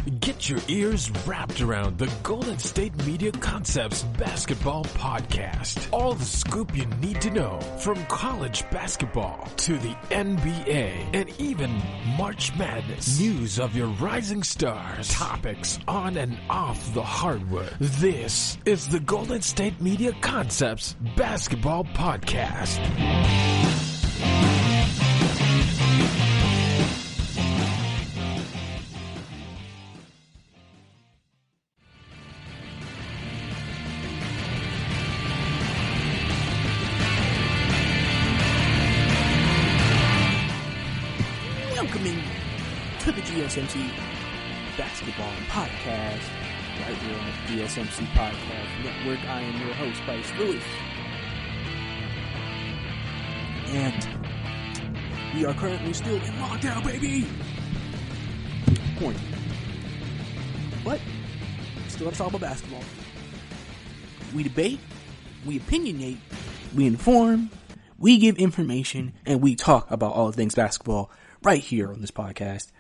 Get your ears wrapped around the Golden State Media Concepts Basketball Podcast. All the scoop you need to know, from college basketball to the NBA and even March Madness. News of your rising stars, topics on and off the hardwood. This is the Golden State Media Concepts Basketball Podcast. To the GSMC Basketball Podcast, right here on the GSMC Podcast Network. I am your host, Brice Lewis. And we are currently still in lockdown, baby! Quarantine. But, still have to talk about basketball. We debate, we opinionate, we inform, we give information, and we talk about all things basketball right here on this podcast.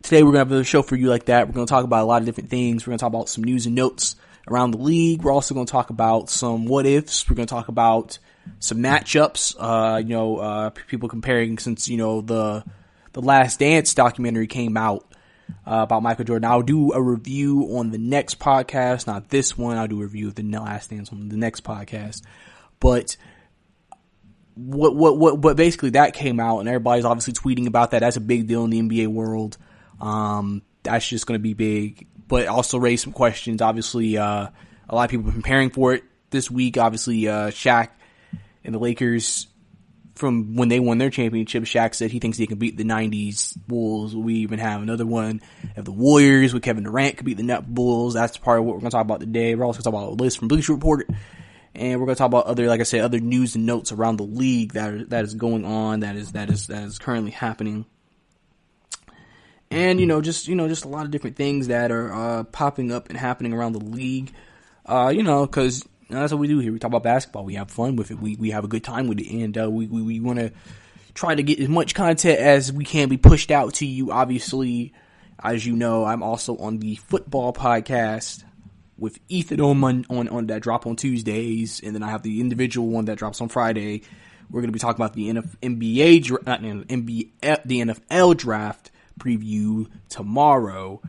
Today we're going to have a show for you like that. We're going to talk about a lot of different things. We're going to talk about some news and notes around the league. We're also going to talk about some what ifs. We're going to talk about some matchups. People comparing since, the Last Dance documentary came out about Michael Jordan. I'll do a review on the next podcast, not this one. I'll do a review of the Last Dance on the next podcast. But what basically that came out, and everybody's obviously tweeting about that. That's a big deal in the NBA world. That's just going to be big, but also raise some questions. Obviously, a lot of people have been preparing for it this week. Obviously, Shaq and the Lakers, from when they won their championship, Shaq said he thinks he can beat the 90s Bulls. We even have another one of the Warriors with Kevin Durant could beat the Net Bulls. That's part of what we're going to talk about today. We're also going to talk about a list from Bleacher Report. And we're going to talk about other news and notes around the league that is going on, that is currently happening. And, just a lot of different things that are popping up and happening around the league. Cause that's what we do here. We talk about basketball. We have fun with it. We have a good time with it. And, we want to try to get as much content as we can be pushed out to you. Obviously, as you know, I'm also on the football podcast with Ethan on that drop on Tuesdays, and then I have the individual one that drops on Friday. We're going to be talking about the NFL draft preview tomorrow,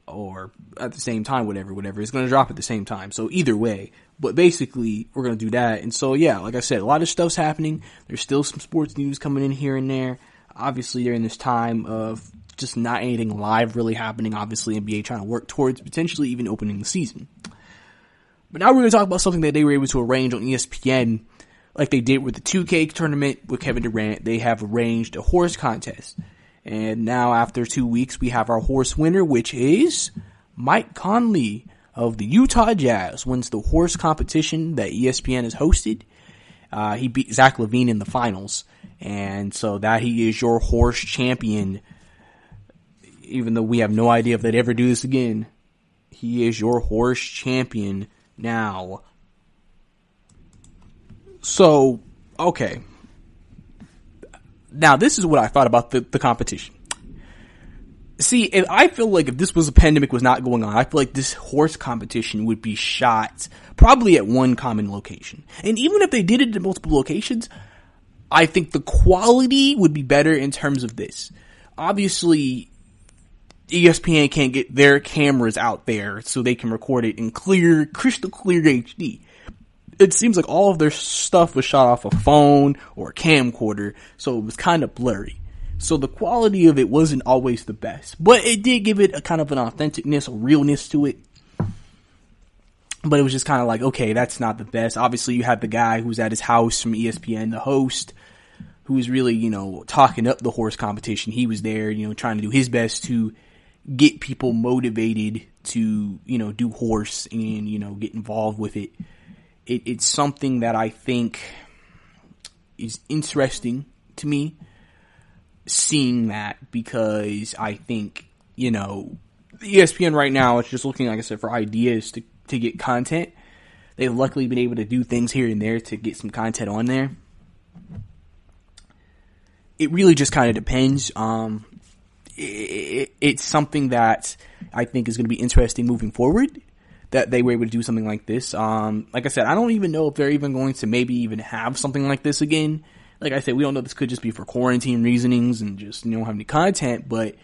or at the same time, whatever. It's going to drop at the same time. So either way, but basically we're going to do that. And so yeah, like I said, a lot of stuff's happening. There's still some sports news coming in here and there. Obviously, during this time of just not anything live really happening. Obviously, NBA trying to work towards potentially even opening the season. But now we're going to talk about something that they were able to arrange on ESPN, like they did with the 2K tournament with Kevin Durant. They have arranged a horse contest. And now after 2 weeks, we have our horse winner, which is Mike Conley of the Utah Jazz, wins the horse competition that ESPN has hosted. He beat Zach LaVine in the finals. And so that he is your horse champion. Even though we have no idea if they'd ever do this again, he is your horse champion now. So, okay. Now, this is what I thought about the competition. See, I feel like if this was a pandemic was not going on, I feel like this horse competition would be shot probably at one common location. And even if they did it at multiple locations, I think the quality would be better in terms of this. Obviously, ESPN can't get their cameras out there so they can record it in crystal clear HD. It seems like all of their stuff was shot off a phone or a camcorder, so it was kind of blurry. So the quality of it wasn't always the best, but it did give it a kind of an authenticness, a realness to it. But it was just kind of like, okay, that's not the best. Obviously, you had the guy who's at his house from ESPN, the host, who was really, talking up the horse competition. He was there, trying to do his best to get people motivated to, do horse and, get involved with it. It's something that I think is interesting to me, seeing that, because I think, ESPN right now is just looking, like I said, for ideas to get content. They've luckily been able to do things here and there to get some content on there. It really just kind of depends. it's something that I think is going to be interesting moving forward, that they were able to do something like this. Like I said, I don't even know if they're even going to maybe even have something like this again. Like I said, we don't know. This could just be for quarantine reasonings and just, you know, have any content. But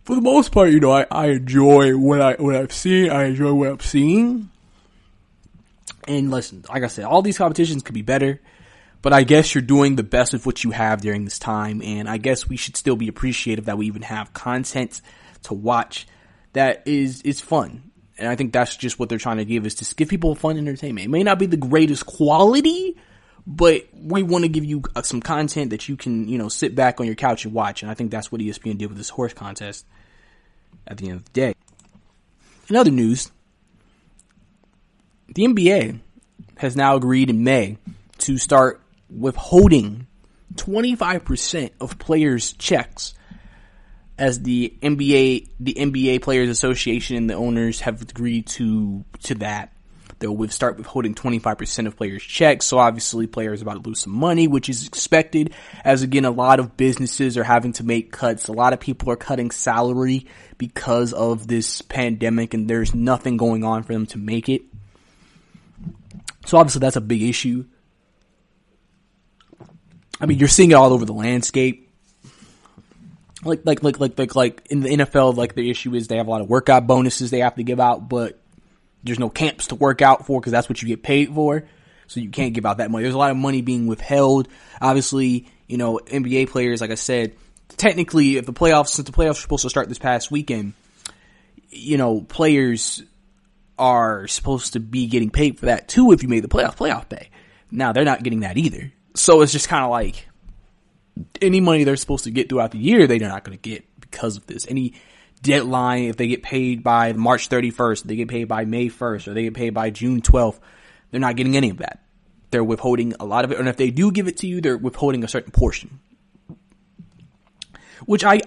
for the most part, you know, I enjoy what I've seen. I enjoy what I'm seeing. And listen, like I said, all these competitions could be better. But I guess you're doing the best with what you have during this time. And I guess we should still be appreciative that we even have content to watch that is fun. And I think that's just what they're trying to give, is to give people fun entertainment. It may not be the greatest quality, but we want to give you some content that you can, you know, sit back on your couch and watch. And I think that's what ESPN did with this horse contest at the end of the day. In other news, the NBA has now agreed in May to start withholding 25% of players' checks, as the NBA Players Association and the owners have agreed to that. They'll start withholding 25% of players' checks. So obviously players are about to lose some money, which is expected, as again, a lot of businesses are having to make cuts. A lot of people are cutting salary because of this pandemic, and there's nothing going on for them to make it. So obviously that's a big issue. I mean, you're seeing it all over the landscape. Like in the NFL, like the issue is they have a lot of workout bonuses they have to give out, but there's no camps to work out for because that's what you get paid for. So you can't give out that money. There's a lot of money being withheld. Obviously, you know, NBA players, like I said, technically, since the playoffs are supposed to start this past weekend, you know, players are supposed to be getting paid for that too if you made the playoff pay. Now, they're not getting that either. So it's just kind of like any money they're supposed to get throughout the year, they're not going to get because of this. Any deadline, if they get paid by March 31st, they get paid by May 1st, or they get paid by June 12th, they're not getting any of that. They're withholding a lot of it. And if they do give it to you, they're withholding a certain portion. Which I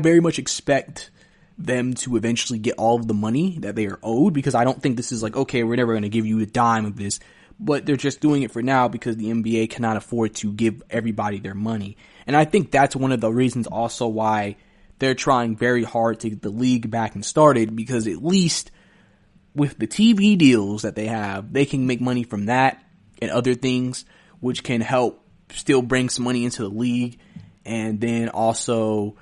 very much expect them to eventually get all of the money that they are owed, because I don't think this is like, okay, we're never going to give you a dime of this. But they're just doing it for now because the NBA cannot afford to give everybody their money. And I think that's one of the reasons also why they're trying very hard to get the league back and started, because at least with the TV deals that they have, they can make money from that and other things, which can help still bring some money into the league, and then also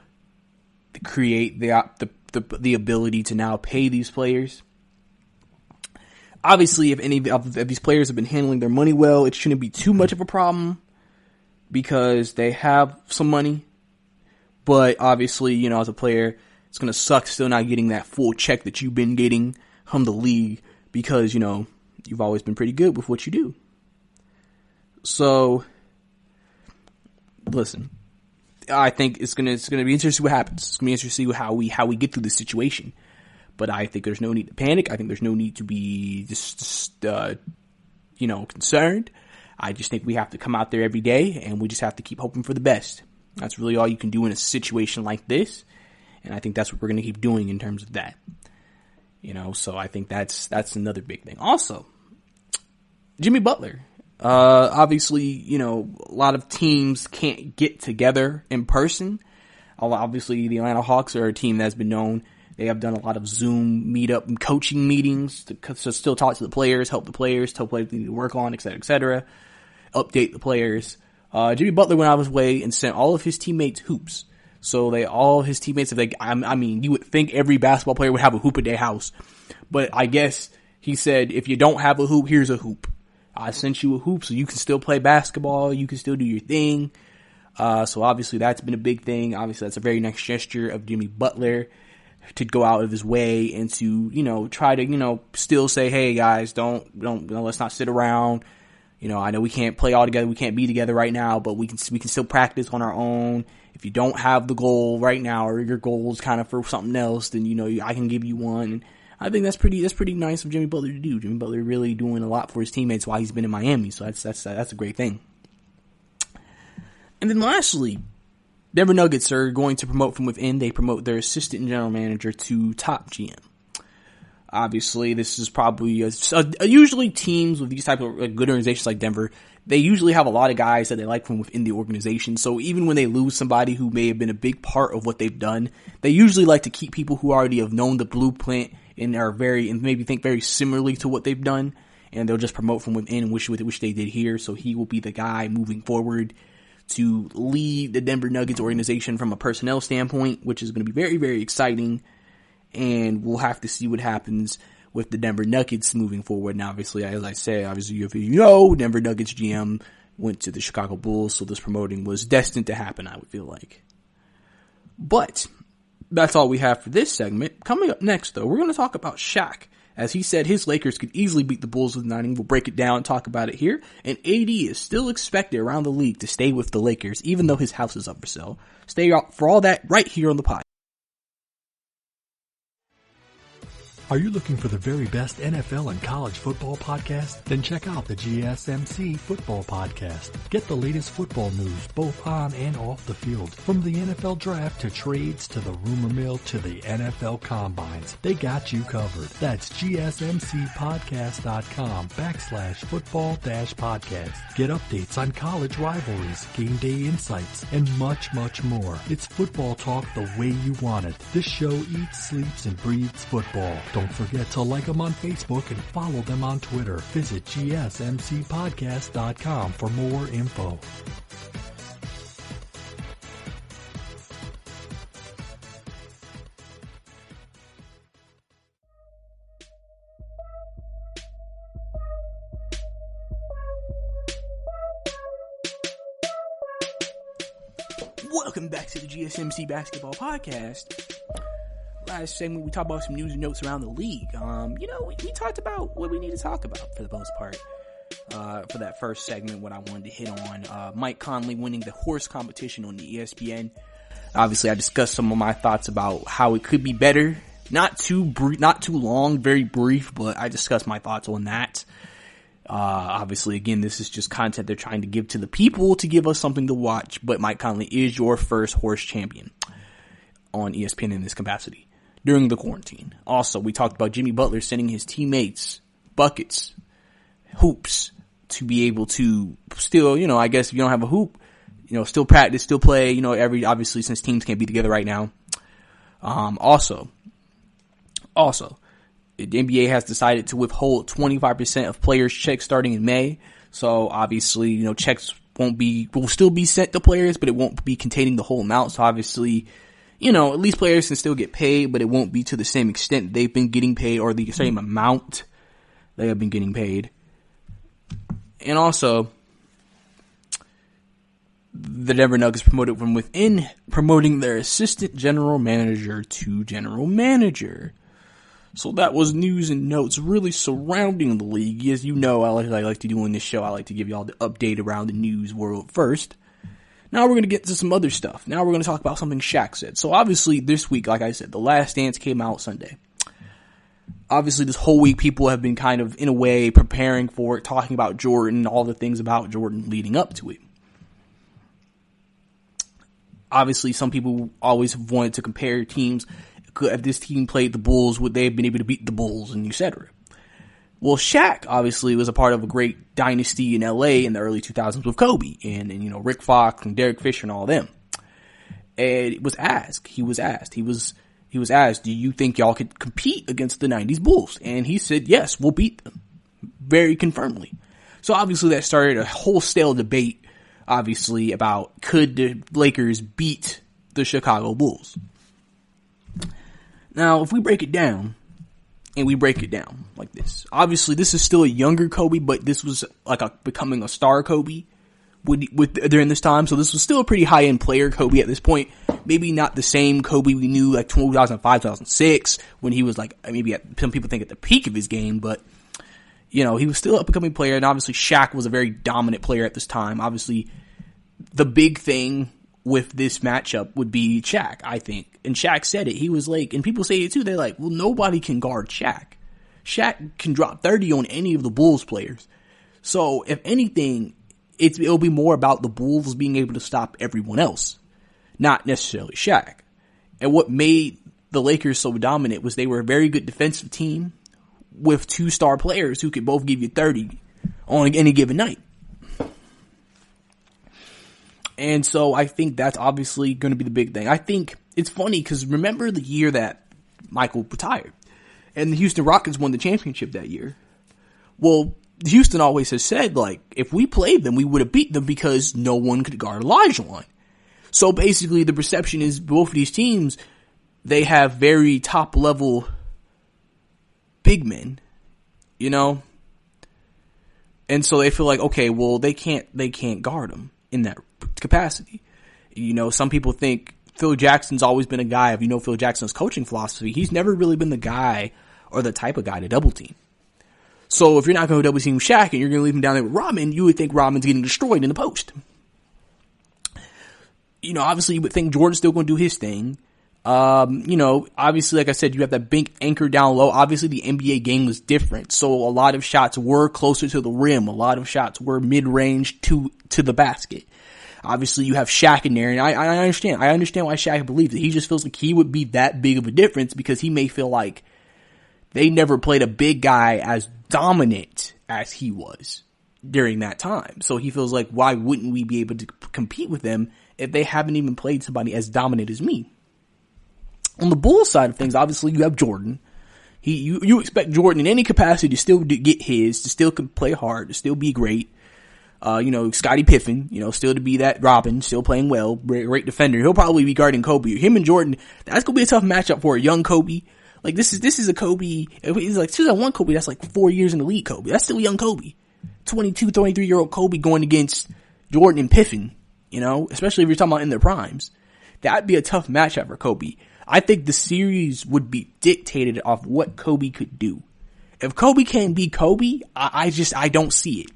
create the ability to now pay these players. Obviously, if any of these players have been handling their money well, it shouldn't be too much of a problem because they have some money. But obviously, you know, as a player, it's going to suck still not getting that full check that you've been getting from the league because, you know, you've always been pretty good with what you do. So, listen, I think it's gonna be interesting to see what happens. It's gonna be interesting to see how we get through this situation. But I think there's no need to panic. I think there's no need to be concerned. I just think we have to come out there every day, and we just have to keep hoping for the best. That's really all you can do in a situation like this, and I think that's what we're going to keep doing in terms of that. You know, so I think that's another big thing. Also, Jimmy Butler. Obviously, you know, a lot of teams can't get together in person. Obviously, the Atlanta Hawks are a team that's been known. They have done a lot of Zoom meetup and coaching meetings to still talk to the players, help the players, tell players what they need to work on, et cetera, update the players. Jimmy Butler went out of his way and sent all of his teammates hoops. So all his teammates, you would think every basketball player would have a hoop at their house. But I guess he said, if you don't have a hoop, here's a hoop. I sent you a hoop so you can still play basketball. You can still do your thing. So obviously that's been a big thing. Obviously that's a very nice gesture of Jimmy Butler to go out of his way and to, you know, try to, you know, still say, hey guys, don't, let's not sit around. You know, I know we can't play all together. We can't be together right now, but we can still practice on our own. If you don't have the goal right now, or your goal is kind of for something else, then, you know, I can give you one. And I think that's pretty nice of Jimmy Butler to do. Jimmy Butler really doing a lot for his teammates while he's been in Miami. So that's a great thing. And then lastly, Denver Nuggets are going to promote from within. They promote their assistant general manager to top GM. Obviously, this is probably usually teams with these type of good organizations like Denver, they usually have a lot of guys that they like from within the organization. So even when they lose somebody who may have been a big part of what they've done, they usually like to keep people who already have known the blueprint and maybe think very similarly to what they've done, and they'll just promote from within, which they did here. So he will be the guy moving forward to lead the Denver Nuggets organization from a personnel standpoint, which is going to be very, very exciting. And we'll have to see what happens with the Denver Nuggets moving forward. Now, obviously, as I say, if you know, Denver Nuggets GM went to the Chicago Bulls, so this promoting was destined to happen, I would feel like. But that's all we have for this segment. Coming up next, though, we're going to talk about Shaq. As he said, his Lakers could easily beat the Bulls with 9. We'll break it down and talk about it here. And AD is still expected around the league to stay with the Lakers, even though his house is up for sale. Stay out for all that right here on the pod. Are you looking for the very best NFL and college football podcast? Then check out the GSMC Football Podcast. Get the latest football news both on and off the field. From the NFL Draft to trades to the rumor mill to the NFL Combines. They got you covered. That's GSMCpodcast.com/football-podcast. Get updates on college rivalries, game day insights, and much, much more. It's football talk the way you want it. This show eats, sleeps, and breathes football. Don't forget to like them on Facebook and follow them on Twitter. Visit GSMCpodcast.com for more info. Welcome back to the GSMC Basketball Podcast. Last segment, we talked about some news and notes around the league. We talked about what we need to talk about for the most part. For that first segment, what I wanted to hit on, Mike Conley winning the horse competition on the ESPN. Obviously, I discussed some of my thoughts about how it could be better. Not too long, very brief, but I discussed my thoughts on that. Obviously, again, this is just content they're trying to give to the people to give us something to watch, but Mike Conley is your first horse champion on ESPN in this capacity during the quarantine. Also, we talked about Jimmy Butler sending his teammates buckets, hoops, to be able to still, I guess if you don't have a hoop, still practice, still play, obviously since teams can't be together right now. Also, the NBA has decided to withhold 25% of players' checks starting in May. So obviously, checks will still be sent to players, but it won't be containing the whole amount. So obviously, at least players can still get paid, but it won't be to the same extent they've been getting paid or the same amount they have been getting paid. And also, the Denver Nuggets promoted from within, promoting their assistant general manager to general manager. So that was news and notes really surrounding the league. As you know, I like to do on this show, I like to give y'all the update around the news world first. Now we're going to get to some other stuff. Now we're going to talk about something Shaq said. So obviously this week, like I said, The Last Dance came out Sunday. Obviously this whole week people have been kind of, in a way, preparing for it, talking about Jordan, all the things about Jordan leading up to it. Obviously some people always have wanted to compare teams. If this team played the Bulls, would they have been able to beat the Bulls, and etc. Well, Shaq obviously was a part of a great dynasty in LA in the early 2000s with Kobe and Rick Fox and Derek Fisher and all of them. And he was asked, do you think y'all could compete against the 90s Bulls? And he said, yes, we'll beat them. Very confirmedly. So obviously that started a wholesale debate, obviously, about could the Lakers beat the Chicago Bulls? Now, if we break it down, and we break it down like this. Obviously, this is still a younger Kobe, but this was like becoming a star Kobe during this time. So this was still a pretty high-end player Kobe at this point. Maybe not the same Kobe we knew like 2005, 2006, when he was like, maybe some people think at the peak of his game, but he was still a up-and-coming player, and obviously Shaq was a very dominant player at this time. Obviously, the big thing with this matchup would be Shaq, I think. And Shaq said it. He was like, and people say it too, they're like, well, nobody can guard Shaq. Shaq can drop 30 on any of the Bulls players. So, if anything, it'll be more about the Bulls being able to stop everyone else, not necessarily Shaq. And what made the Lakers so dominant was they were a very good defensive team with 2-star players who could both give you 30 on any given night. And so I think that's obviously going to be the big thing. I think it's funny because remember the year that Michael retired and the Houston Rockets won the championship that year. Well, Houston always has said, like, if we played them, we would have beat them because no one could guard Olajuwon. So basically the perception is both of these teams, they have very top level big men, you know? And so they feel like, okay, well, they can't guard them in that capacity. You know, some people think Phil Jackson's always been a guy of, Phil Jackson's coaching philosophy. He's never really been the guy or the type of guy to double team. So if you're not going to double team Shaq and you're going to leave him down there with Rodman, you would think Rodman's getting destroyed in the post. Obviously you would think Jordan's still going to do his thing. Obviously, like I said, you have that big anchor down low. Obviously the NBA game was different. So a lot of shots were closer to the rim. A lot of shots were mid-range to the basket. Obviously you have Shaq in there, and I understand why Shaq believes it. He just feels like he would be that big of a difference because he may feel like they never played a big guy as dominant as he was during that time. So he feels like, why wouldn't we be able to compete with them if they haven't even played somebody as dominant as me? On the Bulls side of things, obviously you have Jordan. You expect Jordan in any capacity to still get his, to still play hard, to still be great. Scottie Pippen, still to be that Robin, still playing well, great defender. He'll probably be guarding Kobe. Him and Jordan, that's gonna be a tough matchup for a young Kobe. Like this is a Kobe. He's like 2001 Kobe. That's like 4 years in the league Kobe. That's still a young Kobe. 22, 23-year-old Kobe going against Jordan and Pippen. Especially if you're talking about in their primes, that'd be a tough matchup for Kobe. I think the series would be dictated off what Kobe could do. If Kobe can't be Kobe, I don't see it.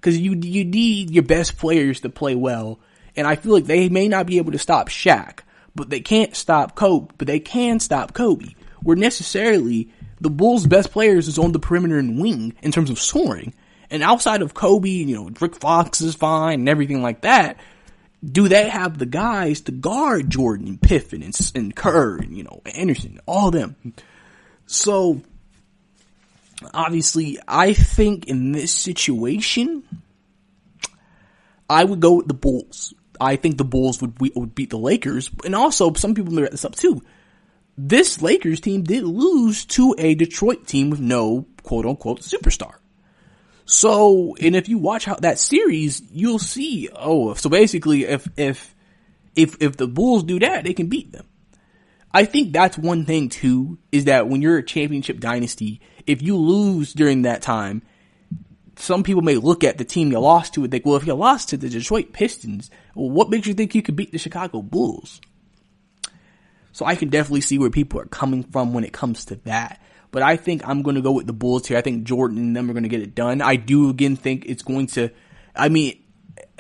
Cause you need your best players to play well. And I feel like they may not be able to stop Shaq, but they can't stop Kobe, but they can stop Kobe. Where necessarily the Bulls' best players is on the perimeter and wing in terms of scoring. And outside of Kobe, Rick Fox is fine and everything like that. Do they have the guys to guard Jordan and Pippen and Kerr and, Anderson, all them? So, obviously, I think in this situation, I would go with the Bulls. I think the Bulls would beat the Lakers. And also, some people may wrap this up too. This Lakers team did lose to a Detroit team with no quote-unquote superstar. So, and if you watch that series, you'll see, so basically if the Bulls do that, they can beat them. I think that's one thing too, is that when you're a championship dynasty, if you lose during that time, some people may look at the team you lost to and think, well, if you lost to the Detroit Pistons, well, what makes you think you could beat the Chicago Bulls? So I can definitely see where people are coming from when it comes to that. But I think I'm going to go with the Bulls here. I think Jordan and them are going to get it done. I do, again, think it's going to,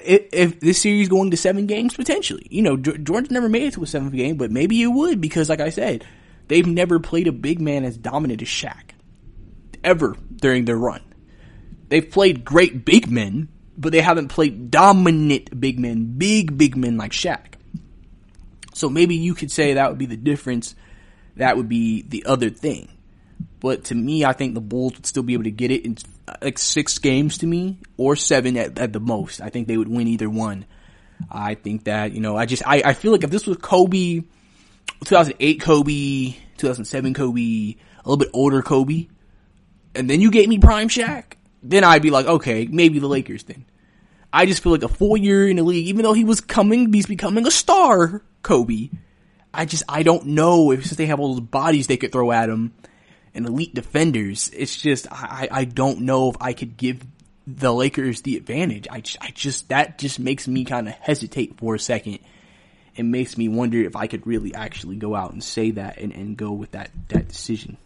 if this series going to 7 games, potentially. Jordan's never made it to a 7th game, but maybe it would because, like I said, they've never played a big man as dominant as Shaq. Ever during their run. They've played great big men, but they haven't played dominant big men, big men like Shaq. So maybe you could say that would be the difference. That would be the other thing. But to me, I think the Bulls would still be able to get it in like 6 games to me, or 7 at the most. I think they would win either one. I think that, I feel like if this was Kobe, 2008 Kobe, 2007 Kobe, a little bit older Kobe, and then you gave me prime Shaq, then I'd be like, okay, maybe the Lakers then. I just feel like a 4 year in the league, even though he's becoming a star, Kobe. I don't know if since they have all those bodies they could throw at him and elite defenders, it's just, I don't know if I could give the Lakers the advantage. That just makes me kind of hesitate for a second. It makes me wonder if I could really actually go out and say that and go with that decision.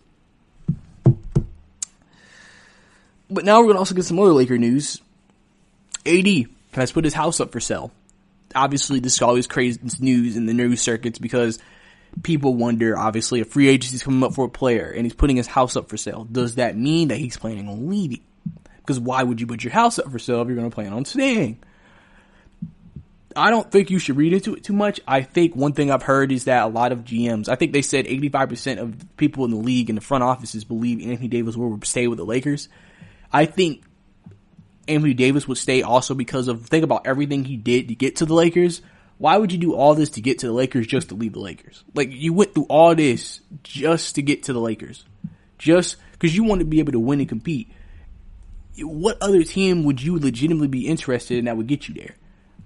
But now we're going to also get some other Laker news. AD has put his house up for sale. Obviously, this always creates news in the news circuits because people wonder, obviously, if free agency is coming up for a player and he's putting his house up for sale, does that mean that he's planning on leaving? Because why would you put your house up for sale if you're going to plan on staying? I don't think you should read into it too much. I think one thing I've heard is that a lot of GMs, I think they said 85% of people in the league and the front offices believe Anthony Davis will stay with the Lakers. I think Anthony Davis would stay also because of, think about everything he did to get to the Lakers. Why would you do all this to get to the Lakers just to leave the Lakers? Like, you went through all this just to get to the Lakers. Just because you want to be able to win and compete. What other team would you legitimately be interested in that would get you there?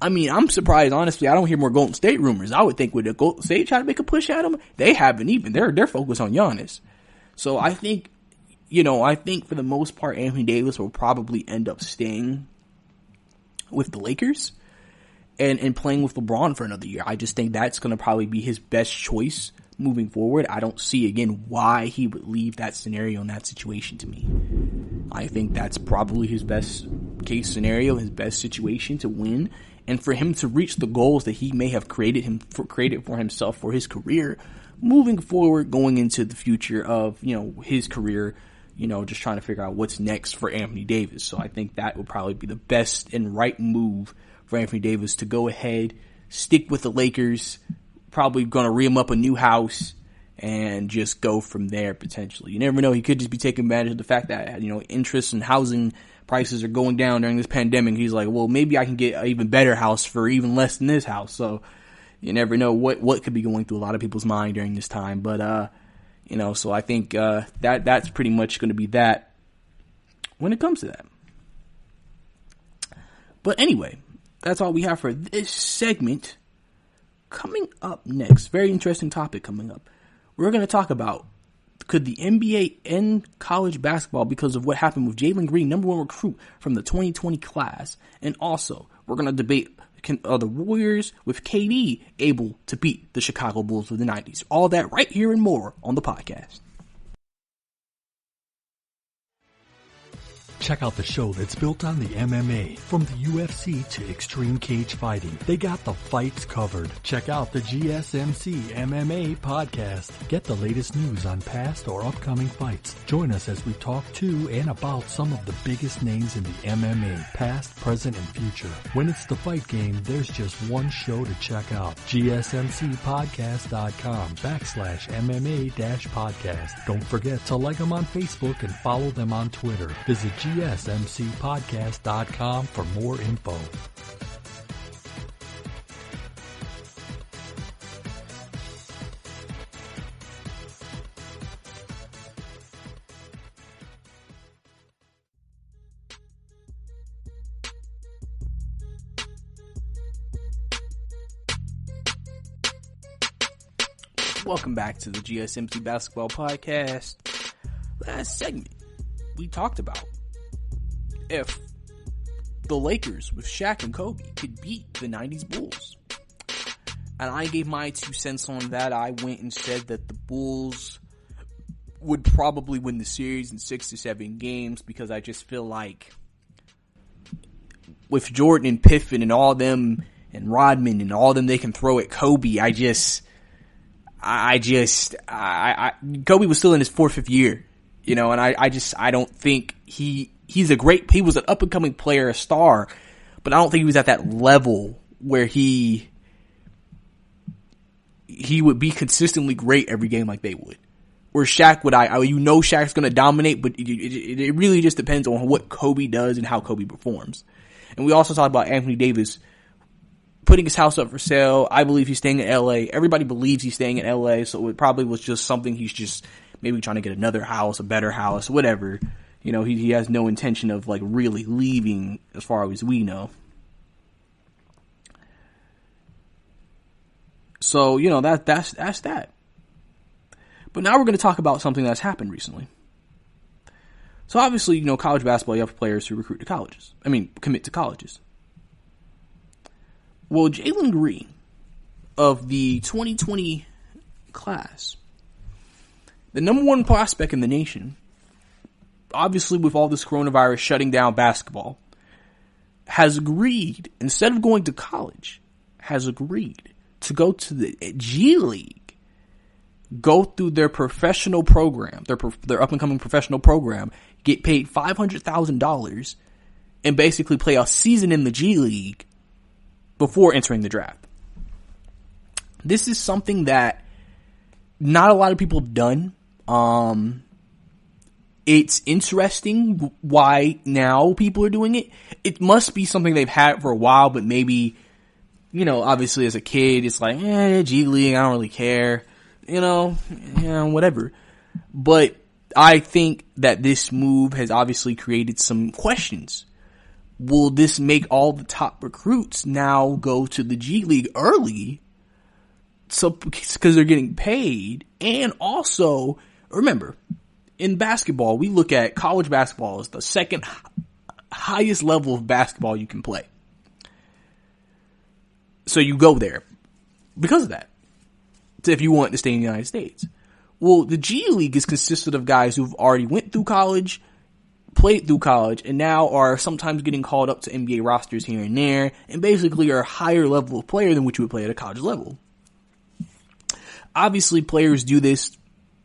I mean, I'm surprised, honestly, I don't hear more Golden State rumors. I would think would the Golden State try to make a push at them? They haven't even. They're focused on Giannis. So I think, for the most part, Anthony Davis will probably end up staying with the Lakers and playing with LeBron for another year. I just think that's going to probably be his best choice moving forward. I don't see, again, why he would leave that scenario in that situation to me. I think that's probably his best case scenario, his best situation to win. And for him to reach the goals that he may have created for himself for his career, moving forward, going into the future of, his career, just trying to figure out what's next for Anthony Davis. So I think that would probably be the best and right move for Anthony Davis to go ahead, stick with the Lakers, probably going to re him up a new house, and just go from there potentially. You never know. He could just be taking advantage of the fact that, interest in housing prices are going down during this pandemic. He's like, well, maybe I can get an even better house for even less than this house. So you never know what could be going through a lot of people's mind during this time. But, so I think, that's pretty much going to be that when it comes to that. But anyway, that's all we have for this segment. Coming up next, very interesting topic coming up. We're going to talk about, could the NBA end college basketball because of what happened with Jalen Green, number one recruit from the 2020 class? And also, we're going to debate, are the Warriors with KD able to beat the Chicago Bulls of the 90s? All that right here and more on the podcast. Check out the show that's built on the MMA. From the UFC to extreme cage fighting, they got the fights covered. Check out the GSMC MMA podcast. Get the latest news on past or upcoming fights. Join us as we talk to and about some of the biggest names in the MMA, past, present, and future. When it's the fight game, there's just one show to check out. GSMCpodcast.com/MMA-podcast. Don't forget to like them on Facebook and follow them on Twitter. Visit GSMCpodcast.com for more info. Welcome back to the GSMC Basketball Podcast. Last segment, we talked about if the Lakers with Shaq and Kobe could beat the 90s Bulls. And I gave my 2 cents on that. I went and said that the Bulls would probably win the series in 6 to 7 games because I just feel like with Jordan and Pippen and all them and Rodman and all them they can throw at Kobe, Kobe was still in his 4th, 5th year, and I don't think he was an up and coming player, a star, but I don't think he was at that level where he would be consistently great every game like they would. Where Shaq Shaq's going to dominate, but it really just depends on what Kobe does and how Kobe performs. And we also talked about Anthony Davis putting his house up for sale. I believe he's staying in LA. Everybody believes he's staying in LA, so it probably was just something he's just maybe trying to get another house, a better house, whatever. He has no intention of like really leaving as far as we know. So, that's that. But now we're going to talk about something that's happened recently. So obviously, college basketball, you have players who commit to colleges. Well, Jalen Green of the 2020 class, the number one prospect in the nation, obviously with all this coronavirus shutting down basketball, has agreed, instead of going to college, has agreed to go to the G League, go through their professional program, their up-and-coming professional program, get paid $500,000, and basically play a season in the G League before entering the draft. This is something that not a lot of people have done. It's interesting why now people are doing it. It must be something they've had for a while, but maybe, obviously as a kid, it's like, G League, I don't really care, whatever. But I think that this move has obviously created some questions. Will this make all the top recruits now go to the G League early? So, because they're getting paid. And also, remember, in basketball, we look at college basketball as the second highest level of basketball you can play. So you go there because of that. So if you want to stay in the United States. Well, the G League is consisted of guys who've already went through college, played through college, and now are sometimes getting called up to NBA rosters here and there, and basically are a higher level of player than what you would play at a college level. Obviously, players do this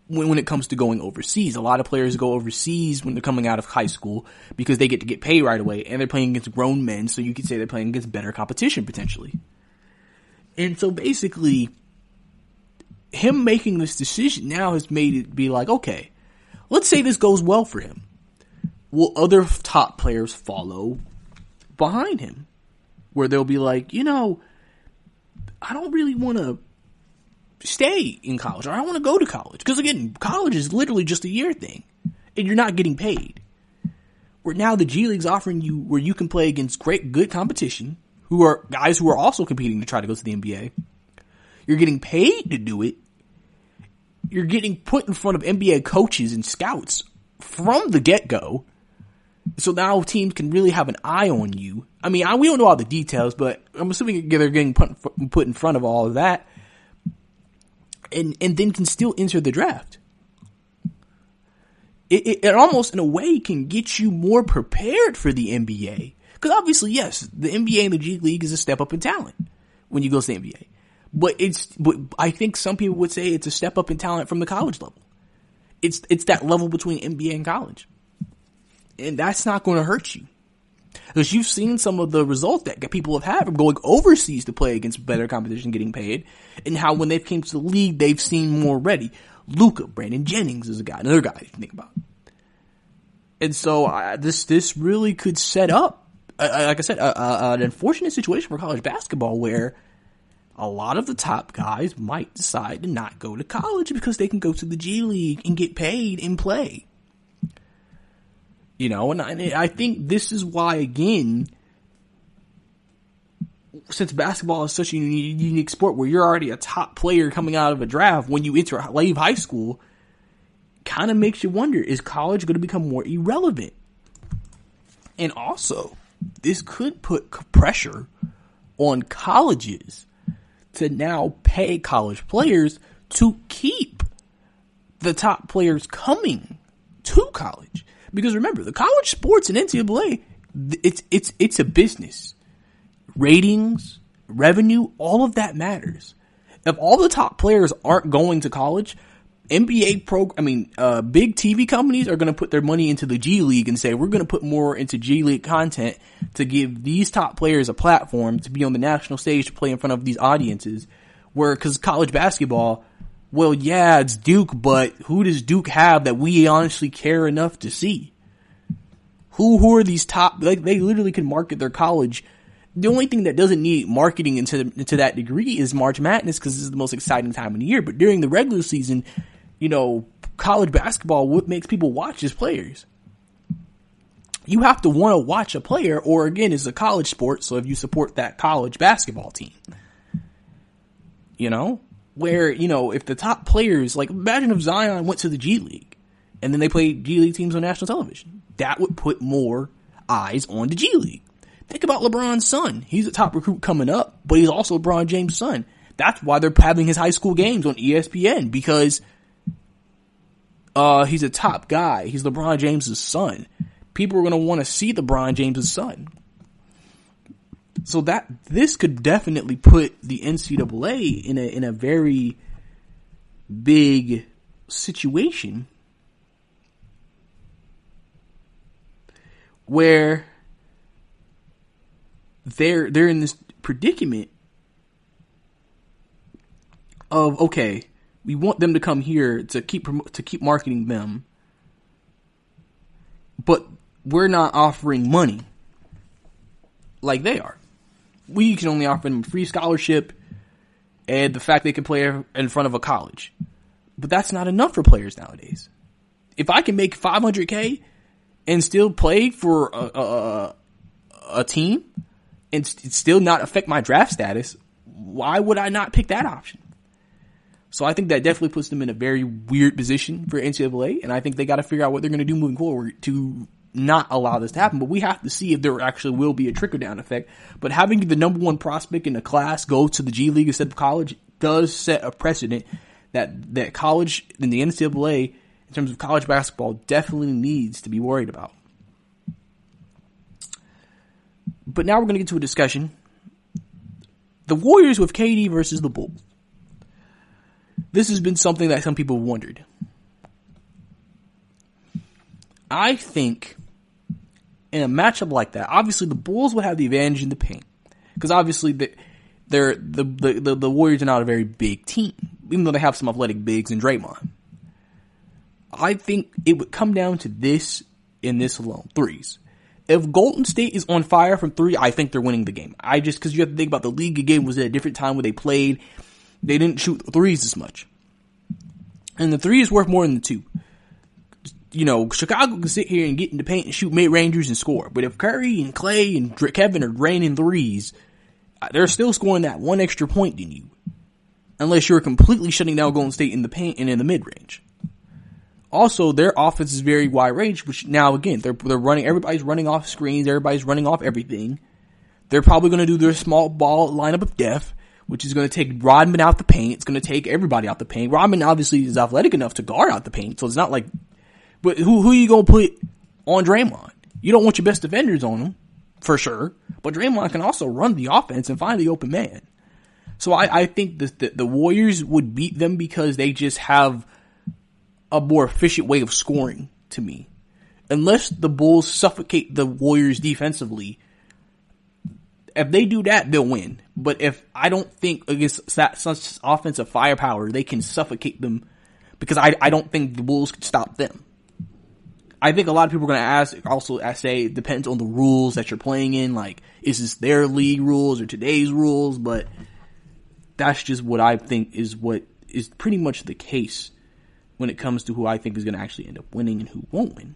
when it comes to going overseas. A lot of players go overseas when they're coming out of high school because they get paid right away, and they're playing against grown men, so you could say they're playing against better competition, potentially. And so basically, him making this decision now has made it be like, okay, let's say this goes well for him. Will other top players follow behind him? Where they'll be like, I don't really want to stay in college, or I want to go to college. Because again, college is literally just a year thing, and you're not getting paid. Where now the G League's offering you where you can play against good competition, who are guys who are also competing to try to go to the NBA. You're getting paid to do it. You're getting put in front of NBA coaches and scouts from the get-go. So now teams can really have an eye on you. I mean, we don't know all the details, but I'm assuming they're getting put in front of all of that. And then can still enter the draft. It almost, in a way, can get you more prepared for the NBA. Because obviously, yes, the NBA and the G League is a step up in talent when you go to the NBA. But I think some people would say it's a step up in talent from the college level. It's that level between NBA and college. And that's not going to hurt you. Because you've seen some of the results that people have had from going overseas to play against better competition, getting paid, and how when they came to the league, they've seen more ready. Luka, Brandon Jennings is another guy you can think about. And so this really could set up, like I said, an unfortunate situation for college basketball where a lot of the top guys might decide to not go to college because they can go to the G League and get paid and play. And I think this is why, again, since basketball is such a unique sport where you're already a top player coming out of a draft, when you leave high school, kind of makes you wonder, is college going to become more irrelevant? And also, this could put pressure on colleges to now pay college players to keep the top players coming to college. Because remember, the college sports and NCAA, it's a business. Ratings, revenue, all of that matters. If all the top players aren't going to college, big TV companies are going to put their money into the G League and say, we're going to put more into G League content to give these top players a platform to be on the national stage to play in front of these audiences. Because college basketball, well, yeah, it's Duke, but who does Duke have that we honestly care enough to see? Who are these top? Like, they literally can market their college. The only thing that doesn't need marketing into that degree is March Madness, because this is the most exciting time of the year. But during the regular season, college basketball, what makes people watch is players. You have to want to watch a player, or again, it's a college sport, so if you support that college basketball team, where, if the top players, like, imagine if Zion went to the G League and then they played G League teams on national television. That would put more eyes on the G League. Think about LeBron's son. He's a top recruit coming up, but he's also LeBron James' son. That's why they're having his high school games on ESPN, because he's a top guy. He's LeBron James' son. People are going to want to see LeBron James' son. So this could definitely put the NCAA in a very big situation where they're in this predicament of, okay, we want them to come here to keep marketing them, but we're not offering money like they are. We can only offer them free scholarship and the fact they can play in front of a college. But that's not enough for players nowadays. If I can make $500K and still play for a team and still not affect my draft status, why would I not pick that option? So I think that definitely puts them in a very weird position for NCAA, and I think they got to figure out what they're going to do moving forward to not allow this to happen. But we have to see if there actually will be a trickle-down effect. But having the number one prospect in the class go to the G League instead of college does set a precedent that college and the NCAA, in terms of college basketball, definitely needs to be worried about. But now we're going to get to a discussion. The Warriors with KD versus the Bulls. This has been something that some people have wondered. I think in a matchup like that, obviously the Bulls would have the advantage in the paint. Because obviously the Warriors are not a very big team, even though they have some athletic bigs in Draymond. I think it would come down to this and this alone, threes. If Golden State is on fire from three, I think they're winning the game. Because you have to think about the league again was at a different time where they played. They didn't shoot threes as much. And the three is worth more than the two. You know, Chicago can sit here and get in the paint and shoot mid-rangers and score. But if Curry and Clay and Kevin are draining threes, they're still scoring that one extra point than you. Unless you're completely shutting down Golden State in the paint and in the mid-range. Also, their offense is very wide range, which now again, they're running, everybody's running off screens, everybody's running off everything. They're probably going to do their small ball lineup of death, which is going to take Rodman out the paint. It's going to take everybody out the paint. Rodman obviously is athletic enough to guard out the paint, so it's not like, but who are you going to put on Draymond? You don't want your best defenders on him, for sure, but Draymond can also run the offense and find the open man. So I think the Warriors would beat them because they just have a more efficient way of scoring to me. Unless the Bulls suffocate the Warriors defensively, if they do that, they'll win. But if I don't think against such offensive firepower, they can suffocate them because I don't think the Bulls could stop them. I think a lot of people are going to say it depends on the rules that you're playing in. Like, is this their league rules or today's rules? But that's just what I think is what is pretty much the case when it comes to who I think is going to actually end up winning and who won't win.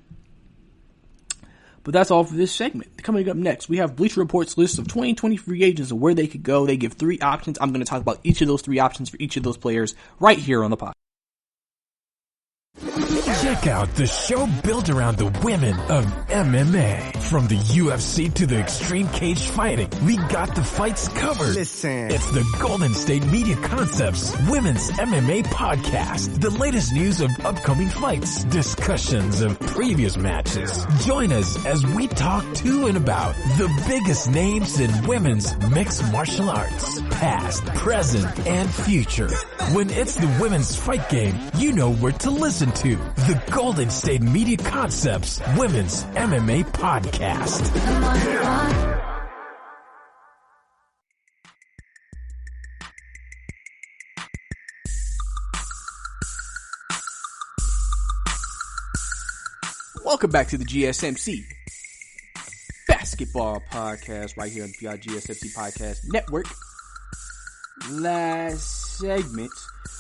But that's all for this segment. Coming up next, we have Bleacher Report's list of 2020 free agents and where they could go. They give 3 options. I'm going to talk about each of those 3 options for each of those players right here on the podcast. Check out the show built around the women of MMA. From the UFC to the extreme cage fighting, we got the fights covered. Listen. It's the Golden State Media Concepts Women's MMA Podcast. The latest news of upcoming fights, discussions of previous matches. Join us as we talk to and about the biggest names in women's mixed martial arts, past, present, and future. When it's the women's fight game, you know where to listen to. The Golden State Media Concepts Women's MMA Podcast. Welcome back to the GSMC Basketball Podcast right here on the GSMC Podcast Network. Last segment,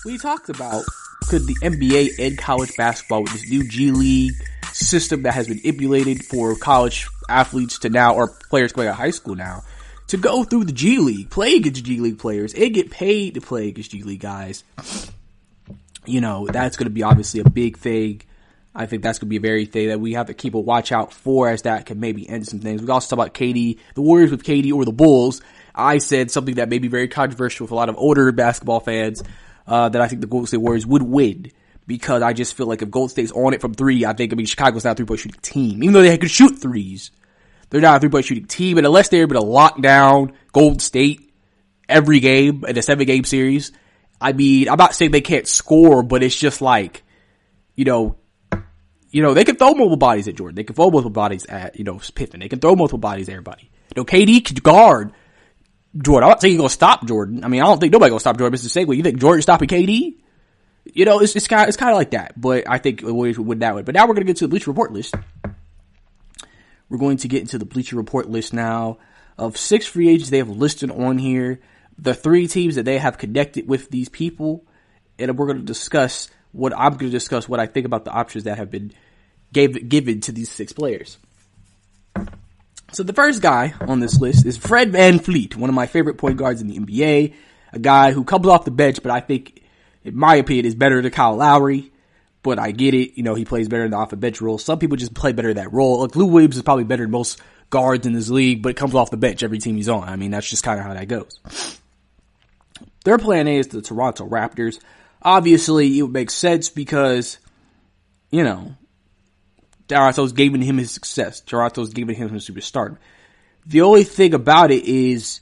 we talked about could the NBA end college basketball with this new G League system that has been implemented for college athletes to now, or players going out of high school now, to go through the G League, play against G League players, and get paid to play against G League guys. You know, that's going to be obviously a big thing. I think that's going to be a very thing that we have to keep a watch out for, as that can maybe end some things. We also talk about KD, the Warriors with KD or the Bulls. I said something that may be very controversial with a lot of older basketball fans, that I think the Golden State Warriors would win, because I just feel like if Golden State's on it from 3, Chicago's not a 3-point shooting team. Even though they could shoot threes, they're not a 3-point shooting team. And unless they're able to lock down Golden State every game in a 7-game series, I mean, I'm not saying they can't score, but it's just like, you know, they can throw multiple bodies at Jordan. They can throw multiple bodies at, Pippen. They can throw multiple bodies at everybody. KD could guard Jordan. I'm not saying he's going to stop Jordan. I mean, I don't think nobody going to stop Jordan. Mr. Segway, you think Jordan stopping KD? You know, it's kind of like that. But I think it would that way. But now we're going to get to the Bleacher Report list. We're going to get into the Bleacher Report list now of 6 free agents they have listed on here. The 3 teams that they have connected with these people. And we're going to discuss what I think about the options that have been given to these 6 players. So the first guy on this list is Fred VanVleet, one of my favorite point guards in the NBA. A guy who comes off the bench, but I think, in my opinion, is better than Kyle Lowry. But I get it. You know, he plays better in the off-the-bench role. Some people just play better in that role. Like, Lou Williams is probably better than most guards in this league, but it comes off the bench every team he's on. I mean, that's just kind of how that goes. Their plan A is the Toronto Raptors. Obviously, it would make sense because, you know, Toronto's giving him his success. Toronto's giving him his superstar. The only thing about it is,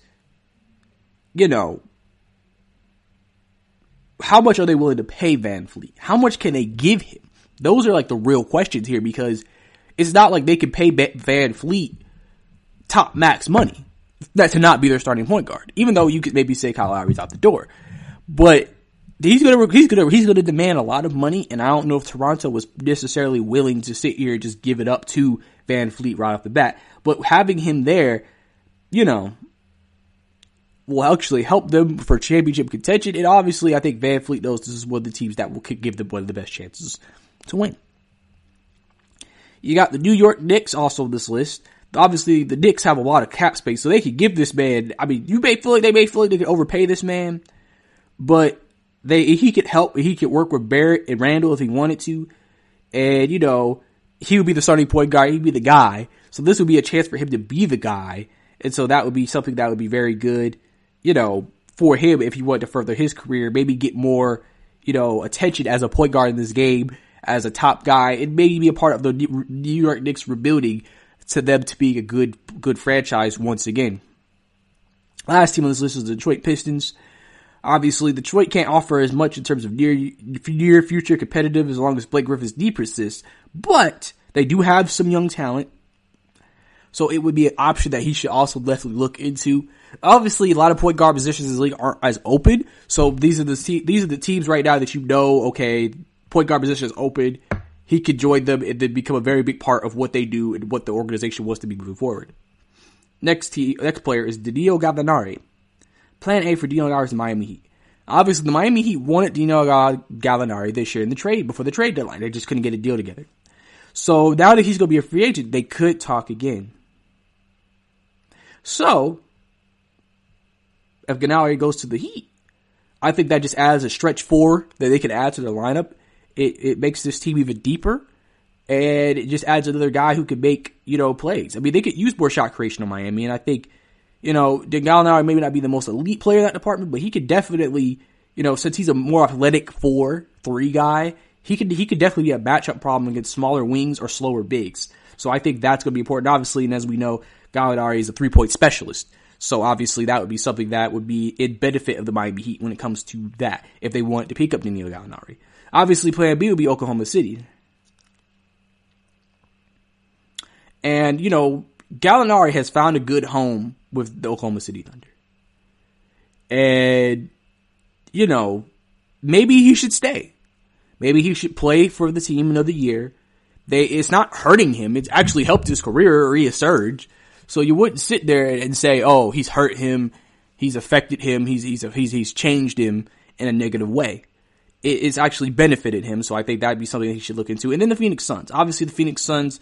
you know, how much are they willing to pay VanVleet? How much can they give him? Those are like the real questions here, because it's not like they can pay VanVleet top max money that to not be their starting point guard. Even though you could maybe say Kyle Lowry's out the door, but he's gonna demand a lot of money, and I don't know if Toronto was necessarily willing to sit here and just give it up to VanVleet right off the bat. But having him there, you know, will actually help them for championship contention. And obviously, I think VanVleet knows this is one of the teams that will give them one of the best chances to win. You got the New York Knicks also on this list. Obviously, the Knicks have a lot of cap space, so they could give this man, I mean, they may feel like they could overpay this man, but he could help. He could work with Barrett and Randall if he wanted to. And, you know, he would be the starting point guard. He'd be the guy. So this would be a chance for him to be the guy. And so that would be something that would be very good, you know, for him if he wanted to further his career, maybe get more, you know, attention as a point guard in this game, as a top guy, and maybe be a part of the New York Knicks rebuilding to them to be a good franchise once again. Last team on this list is the Detroit Pistons. Obviously, Detroit can't offer as much in terms of near future competitive as long as Blake Griffin's knee persists, but they do have some young talent, so it would be an option that he should also definitely look into. Obviously, a lot of point guard positions in the league aren't as open, so these are the teams right now that you know, okay, point guard position is open. He could join them and then become a very big part of what they do and what the organization wants to be moving forward. Next player is Danilo Gallinari. Plan A for Danilo Gallinari is the Miami Heat. Obviously, the Miami Heat wanted Danilo Gallinari this year in the trade before the trade deadline. They just couldn't get a deal together. So now that he's going to be a free agent, they could talk again. So if Gallinari goes to the Heat, I think that just adds a stretch 4 that they could add to their lineup. It makes this team even deeper, and it just adds another guy who could make, you know, plays. I mean, they could use more shot creation in Miami, and I think, you know, Gallinari maybe not be the most elite player in that department, but he could definitely, you know, since he's a more athletic 4-3 guy, he could definitely be a matchup problem against smaller wings or slower bigs. So I think that's going to be important, obviously, and as we know, Gallinari is a 3-point specialist. So obviously that would be something that would be in benefit of the Miami Heat when it comes to that, if they wanted to pick up Danilo Gallinari. Obviously, plan B would be Oklahoma City. And, you know, Gallinari has found a good home with the Oklahoma City Thunder. And, you know, maybe he should stay. Maybe he should play for the team another year. It's not hurting him. It's actually helped his career resurge. So you wouldn't sit there and say, oh, he's hurt him, he's affected him, he's changed him in a negative way. It's actually benefited him, so I think that'd be something that he should look into. And then the Phoenix Suns. Obviously, the Phoenix Suns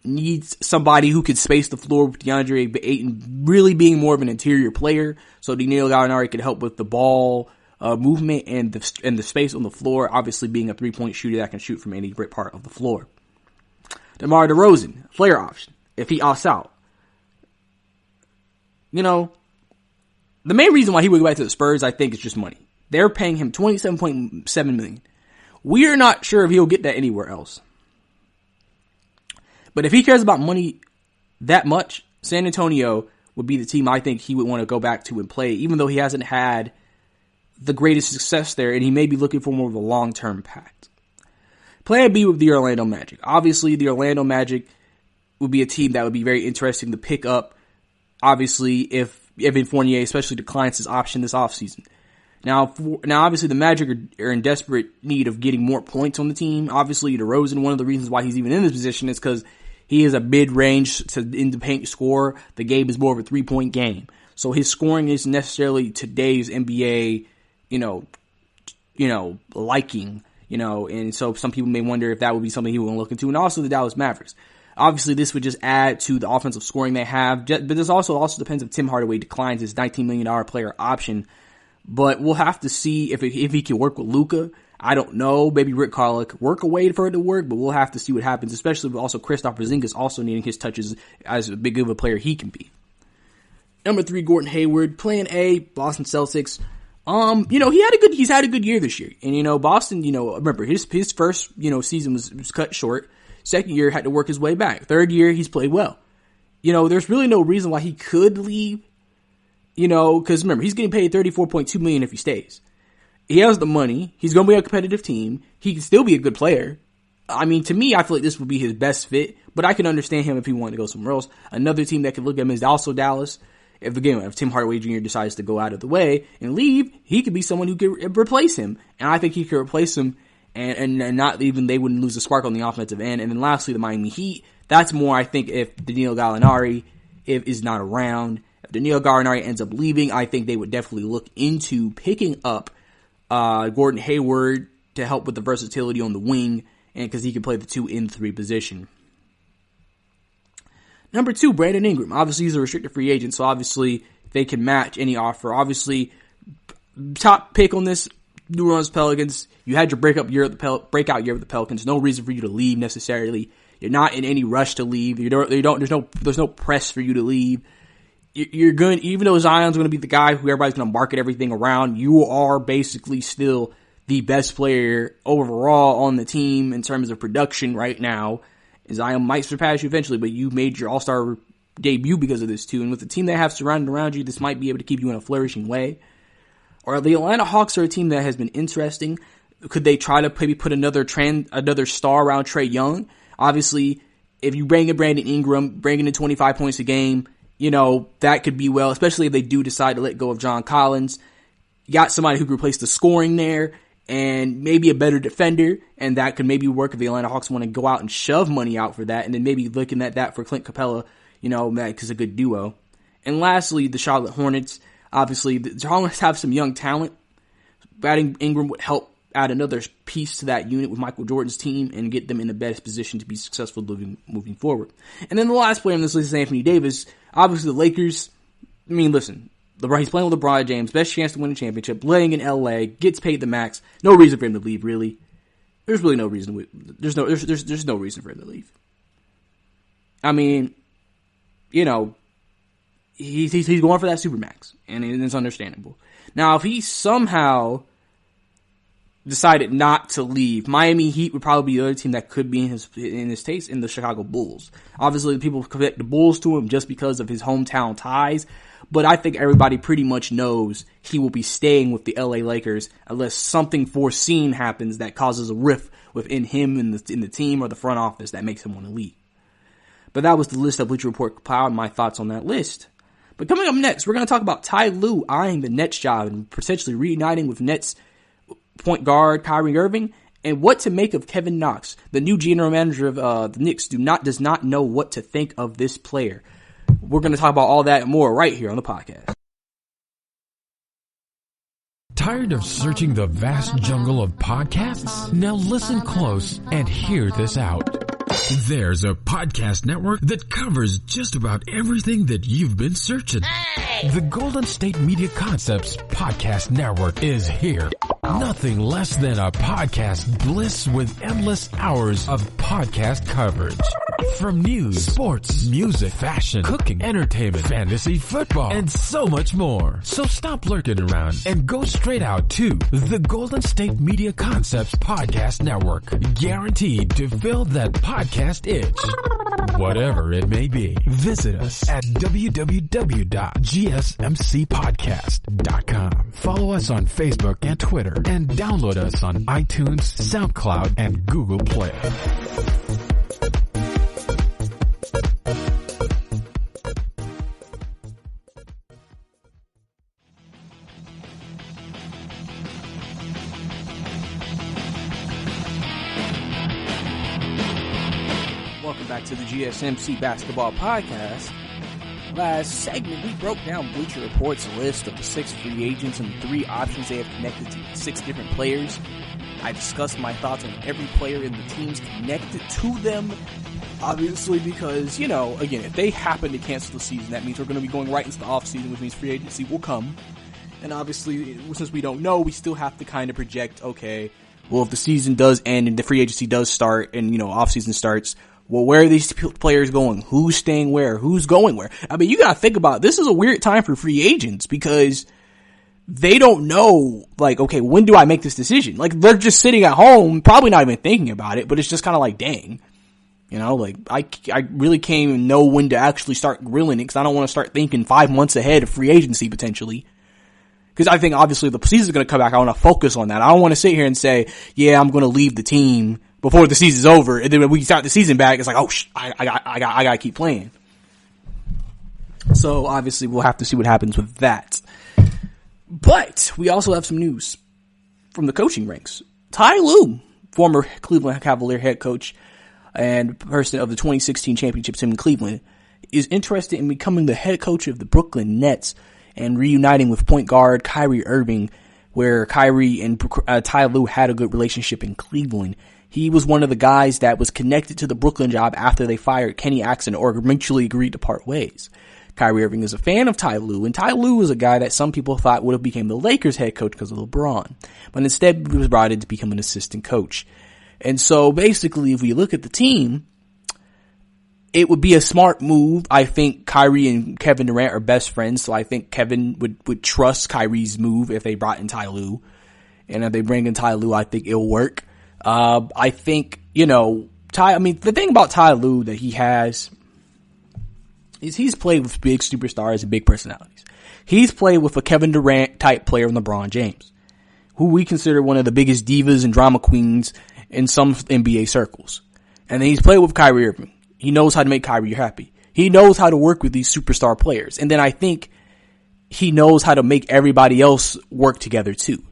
needs somebody who can space the floor with DeAndre Ayton really being more of an interior player. So Danilo Gallinari can help with the ball movement and the space on the floor. Obviously, being a 3-point shooter that can shoot from any part of the floor. DeMar DeRozan, player option if he opts out. You know, the main reason why he would go back to the Spurs, I think, is just money. They're paying him $27.7 million. We are not sure if he'll get that anywhere else. But if he cares about money that much, San Antonio would be the team I think he would want to go back to and play, even though he hasn't had the greatest success there, and he may be looking for more of a long-term pact. Plan B would be the Orlando Magic. Obviously, the Orlando Magic would be a team that would be very interesting to pick up. Obviously, if Evan Fournier especially declines his option this offseason. Now, obviously, the Magic are in desperate need of getting more points on the team. Obviously, DeRozan, one of the reasons why he's even in this position is because he is a mid-range to in the paint scorer. The game is more of a 3-point game. So his scoring isn't necessarily today's NBA, liking, and so some people may wonder if that would be something he would look into. And also the Dallas Mavericks. Obviously, this would just add to the offensive scoring they have, but this also depends if Tim Hardaway declines his $19 million player option. But we'll have to see if he can work with Luka. I don't know. Maybe Rick Carlisle could work a way for it to work, but we'll have to see what happens, especially with also Kristaps Porzingis also needing his touches as big of a player he can be. Number 3, Gordon Hayward, playing A, Boston Celtics. He's had a good year this year. And, Boston, remember his first, season was cut short. Second year had to work his way back. Third year, he's played well. There's really no reason why he could leave. Cause remember, he's getting paid $34.2 million if he stays. He has the money. He's going to be a competitive team. He can still be a good player. I mean, to me, I feel like this would be his best fit, but I can understand him if he wanted to go somewhere else. Another team that could look at him is also Dallas. If Tim Hardaway Jr. decides to go out of the way and leave, he could be someone who could replace him. And I think he could replace him and not even, they wouldn't lose the spark on the offensive end. And then lastly, the Miami Heat. That's more, I think, if Danilo Gallinari is not around. Danilo Gallinari ends up leaving, I think they would definitely look into picking up Gordon Hayward to help with the versatility on the wing, and because he can play the 2 in 3 position. Number 2, Brandon Ingram. Obviously, he's a restricted free agent, so obviously they can match any offer. Obviously, top pick on this, New Orleans Pelicans. You had your breakout year with the Pelicans. No reason for you to leave necessarily. You're not in any rush to leave. There's no press for you to leave. You're good, even though Zion's going to be the guy who everybody's going to market everything around. You are basically still the best player overall on the team in terms of production right now. Zion might surpass you eventually, but you made your All-Star debut because of this too. And with the team they have surrounded around you, this might be able to keep you in a flourishing way. Or the Atlanta Hawks are a team that has been interesting. Could they try to maybe put another star around Trae Young? Obviously, if you bring in Brandon Ingram, bringing in 25 points a game, that could be well, especially if they do decide to let go of John Collins. You got somebody who can replace the scoring there and maybe a better defender, and that could maybe work if the Atlanta Hawks want to go out and shove money out for that, and then maybe looking at that for Clint Capella, because a good duo. And lastly, the Charlotte Hornets. Obviously, the Hornets have some young talent. Adding Ingram would help add another piece to that unit with Michael Jordan's team and get them in the best position to be successful moving forward. And then the last player on this list is Anthony Davis. Obviously, the Lakers, listen, he's playing with LeBron James, best chance to win a championship, playing in LA, gets paid the max. No reason for him to leave, really. There's really no reason. There's no reason for him to leave. He's going for that supermax, and it's understandable. Now, if he somehow decided not to leave, Miami Heat would probably be the other team that could be in his taste, in the Chicago Bulls. Obviously, people connect the Bulls to him just because of his hometown ties, but I think everybody pretty much knows he will be staying with the LA Lakers unless something foreseen happens that causes a rift within him in the team or the front office that makes him want to leave. But that was the list that Bleacher Report compiled, and my thoughts on that list. But coming up next, we're going to talk about Ty Lue eyeing the Nets job and potentially reuniting with Nets point guard Kyrie Irving, and what to make of Kevin Knox. The new general manager of the Knicks does not know what to think of this player. We're going to talk about all that and more right here on the podcast. Tired of searching the vast jungle of podcasts? Now listen close and hear this out. There's a podcast network that covers just about everything that you've been searching. Hey! The Golden State Media Concepts Podcast Network is here. Nothing less than a podcast bliss with endless hours of podcast coverage. From news, sports, music, fashion, cooking, entertainment, fantasy, football, and so much more. So stop lurking around and go straight out to the Golden State Media Concepts Podcast Network. Guaranteed to fill that podcast itch. Whatever it may be. Visit us at www.gsmcpodcast.com. Follow us on Facebook and Twitter, and download us on iTunes, SoundCloud, and Google Play. Welcome back to the GSMC Basketball Podcast. Last segment, we broke down Bleacher Report's list of the 6 free agents and the 3 options they have connected to 6 different players. I discussed my thoughts on every player in the teams connected to them. Obviously, because, again, if they happen to cancel the season, that means we're going to be going right into the offseason, which means free agency will come. And obviously, since we don't know, we still have to kind of project, okay, well, if the season does end and the free agency does start and, offseason starts, well, where are these players going? Who's staying where? Who's going where? I mean, you gotta think about it. This is a weird time for free agents because they don't know, okay, when do I make this decision? They're just sitting at home, probably not even thinking about it, but it's just kind of dang. I really can't even know when to actually start grilling it because I don't want to start thinking 5 months ahead of free agency potentially. Because I think obviously the season's going to come back. I want to focus on that. I don't want to sit here and say, yeah, I'm going to leave the team before the season's over. And then when we start the season back, it's I got to keep playing. So obviously we'll have to see what happens with that. But we also have some news from the coaching ranks. Ty Lue, former Cleveland Cavalier head coach and person of the 2016 championship team in Cleveland, is interested in becoming the head coach of the Brooklyn Nets and reuniting with point guard Kyrie Irving, where Kyrie and Ty Lue had a good relationship in Cleveland. He was one of the guys that was connected to the Brooklyn job after they fired Kenny Atkinson or mutually agreed to part ways. Kyrie Irving is a fan of Ty Lue, and Ty Lue is a guy that some people thought would have become the Lakers head coach because of LeBron. But instead, he was brought in to become an assistant coach. And so basically, if we look at the team, it would be a smart move. I think Kyrie and Kevin Durant are best friends, so I think Kevin would trust Kyrie's move if they brought in Ty Lue. And if they bring in Ty Lue, I think it'll work. I think, the thing about Ty Lue that he has is he's played with big superstars and big personalities. He's played with a Kevin Durant type player in LeBron James, who we consider one of the biggest divas and drama queens in some NBA circles. And then he's played with Kyrie Irving. He knows how to make Kyrie happy. He knows how to work with these superstar players. And then I think he knows how to make everybody else work together too.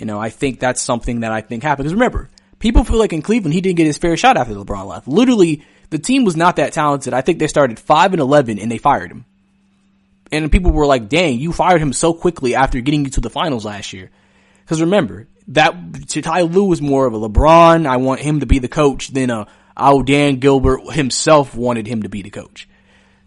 I think that's something that I think happened. Because remember, people feel like in Cleveland, he didn't get his fair shot after LeBron left. Literally, the team was not that talented. I think they started 5-11 and they fired him. And people were like, dang, you fired him so quickly after getting you to the finals last year. Because remember, Ty Lue was more of a LeBron, I want him to be the coach, than Dan Gilbert himself wanted him to be the coach.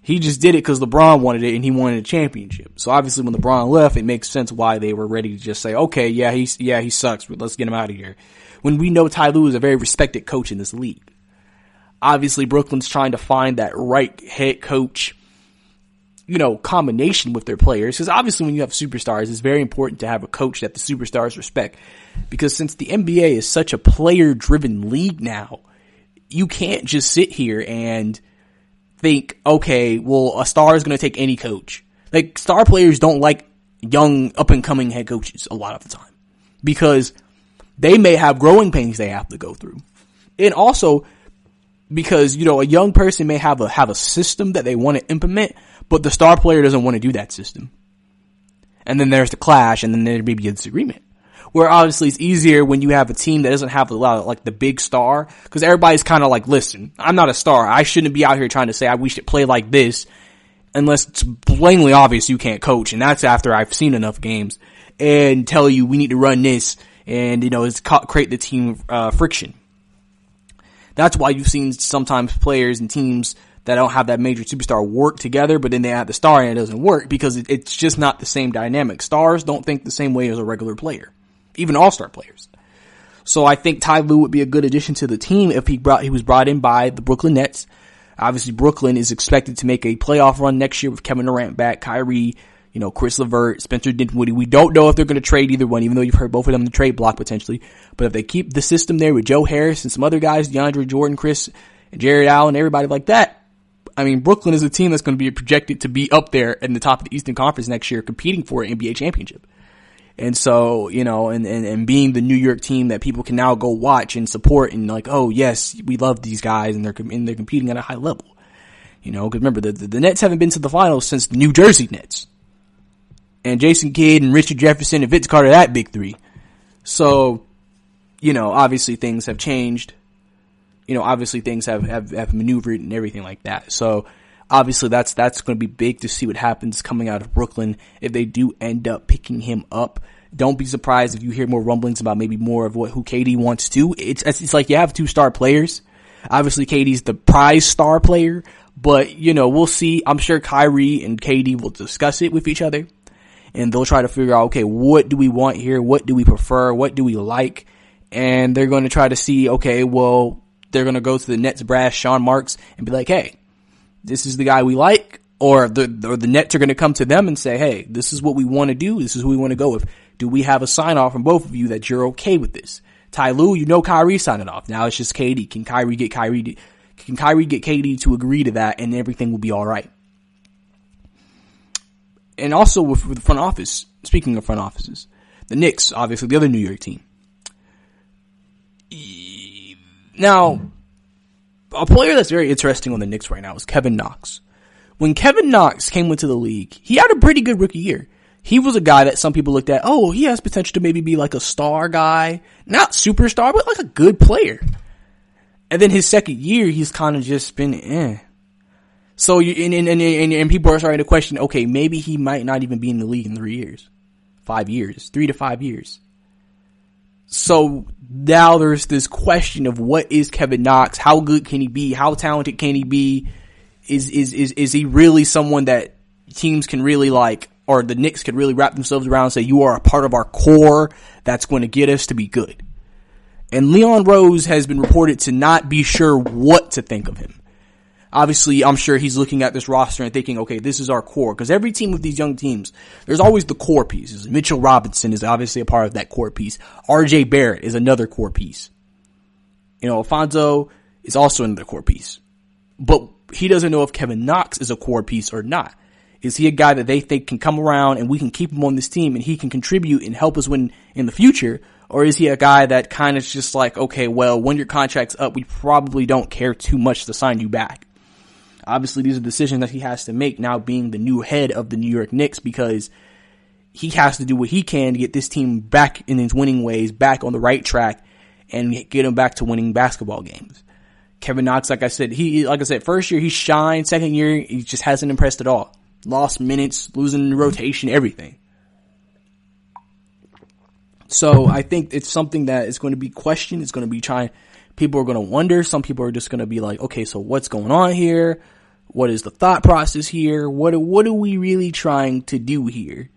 He just did it because LeBron wanted it and he wanted a championship. So obviously when LeBron left, it makes sense why they were ready to just say, okay, he sucks, but let's get him out of here. When we know Ty Lue is a very respected coach in this league. Obviously Brooklyn's trying to find that right head coach, combination with their players. Because obviously when you have superstars, it's very important to have a coach that the superstars respect. Because since the NBA is such a player-driven league now, you can't just sit here and think, okay, well, a star is going to take any coach. Star players don't like young, up-and-coming head coaches a lot of the time. Because they may have growing pains they have to go through. And also, because, a young person may have a system that they want to implement, but the star player doesn't want to do that system. And then there's the clash, and then there may be a disagreement. Where obviously it's easier when you have a team that doesn't have a lot of, the big star. Because everybody's kind of listen, I'm not a star. I shouldn't be out here trying to say we should play like this. Unless it's plainly obvious you can't coach. And that's after I've seen enough games. And tell you we need to run this. And, it's create the team friction. That's why you've seen sometimes players and teams that don't have that major superstar work together, but then they add the star and it doesn't work because it's just not the same dynamic. Stars don't think the same way as a regular player. Even all-star players. So I think Ty Lue would be a good addition to the team if he was brought in by the Brooklyn Nets. Obviously, Brooklyn is expected to make a playoff run next year with Kevin Durant back, Kyrie, Chris LeVert, Spencer Dinwiddie. We don't know if they're going to trade either one, even though you've heard both of them in the trade block potentially. But if they keep the system there with Joe Harris and some other guys, DeAndre Jordan, Chris, and Jared Allen, everybody like that, Brooklyn is a team that's going to be projected to be up there in the top of the Eastern Conference next year, competing for an NBA championship. And so, and being the New York team that people can now go watch and support and oh yes, we love these guys and they're competing at a high level. Cause remember the Nets haven't been to the finals since the New Jersey Nets. And Jason Kidd and Richard Jefferson and Vince Carter, that big three. So, obviously things have changed. obviously things have maneuvered and everything like that. So obviously that's going to be big to see what happens coming out of Brooklyn if they do end up picking him up. Don't be surprised if you hear more rumblings about maybe more of who KD wants to. It's like you have 2 star players. Obviously KD's the prize star player, but we'll see. I'm sure Kyrie and KD will discuss it with each other and they'll try to figure out, okay, what do we want here? What do we prefer? What do we like? And they're going to try to see, okay, well, they're going to go to the Nets brass, Sean Marks, and be like, hey, this is the guy we like. Or the Nets are going to come to them and say, hey, this is what we want to do. This is who we want to go with. Do we have a sign off from both of you that you're okay with this? Ty Lue, Kyrie signed it off. Now it's just KD. Can Kyrie get KD to agree to that and everything will be all right? And also with the front office, speaking of front offices, the Knicks, obviously the other New York team. Now, a player that's very interesting on the Knicks right now is Kevin Knox. When Kevin Knox came into the league, he had a pretty good rookie year. He was a guy that some people looked at, oh, he has potential to maybe be like a star guy. Not superstar, but like a good player. And then his second year, he's kind of just been, So, and people are starting to question, okay, maybe he might not even be in the league in 3 years. 5 years. 3 to 5 years. So now there's this question of what is Kevin Knox? How good can he be? How talented can he be? Is he really someone that teams can really like, or the Knicks could really wrap themselves around and say, you are a part of our core that's going to get us to be good? And Leon Rose has been reported to not be sure what to think of him. Obviously, I'm sure he's looking at this roster and thinking, okay, this is our core. Because every team with these young teams, there's always the core pieces. Mitchell Robinson is obviously a part of that core piece. RJ Barrett is another core piece. Alfonso is also another core piece. But he doesn't know if Kevin Knox is a core piece or not. Is he a guy that they think can come around and we can keep him on this team and he can contribute and help us win in the future? Or is he a guy that kind of just like, okay, well, when your contract's up, we probably don't care too much to sign you back. Obviously, these are decisions that he has to make now being the new head of the New York Knicks because he has to do what he can to get this team back in its winning ways, back on the right track, and get them back to winning basketball games. Kevin Knox, like I said, first year he shined. Second year, he just hasn't impressed at all. Lost minutes, losing the rotation, everything. So I think it's something that is going to be questioned. It's going to be people are going to wonder. Some people are just going to be like, okay, so what's going on here? What is the thought process here? What are we really trying to do here?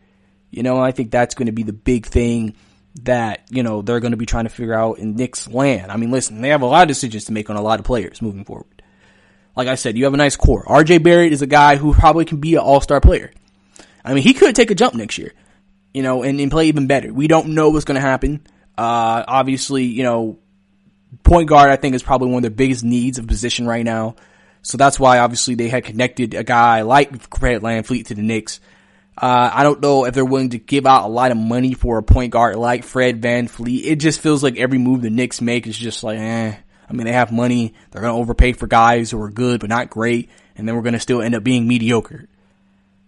I think that's going to be the big thing that, they're going to be trying to figure out in Knicks land. I mean, listen, they have a lot of decisions to make on a lot of players moving forward. Like I said, you have a nice core. RJ Barrett is a guy who probably can be an all-star player. I mean, he could take a jump next year, and play even better. We don't know what's going to happen. Obviously, point guard, I think, is probably one of their biggest needs of position right now. So that's why, obviously, they had connected a guy like Fred VanVleet to the Knicks. I don't know if they're willing to give out a lot of money for a point guard like Fred VanVleet. It just feels like every move the Knicks make is just like, I mean, they have money. They're going to overpay for guys who are good but not great. And then we're going to still end up being mediocre.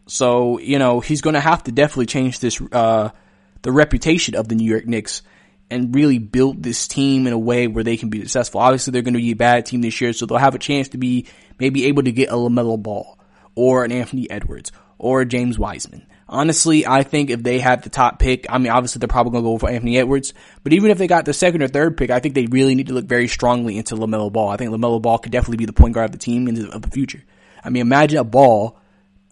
So, he's going to have to definitely change this, the reputation of the New York Knicks and really build this team in a way where they can be successful. Obviously, they're going to be a bad team this year, so they'll have a chance to be maybe able to get a LaMelo Ball or an Anthony Edwards or a James Wiseman. Honestly, I think if they had the top pick, I mean, obviously they're probably going to go for Anthony Edwards, but even if they got the second or third pick, I think they really need to look very strongly into LaMelo Ball. I think LaMelo Ball could definitely be the point guard of the team of the future. I mean, imagine a Ball,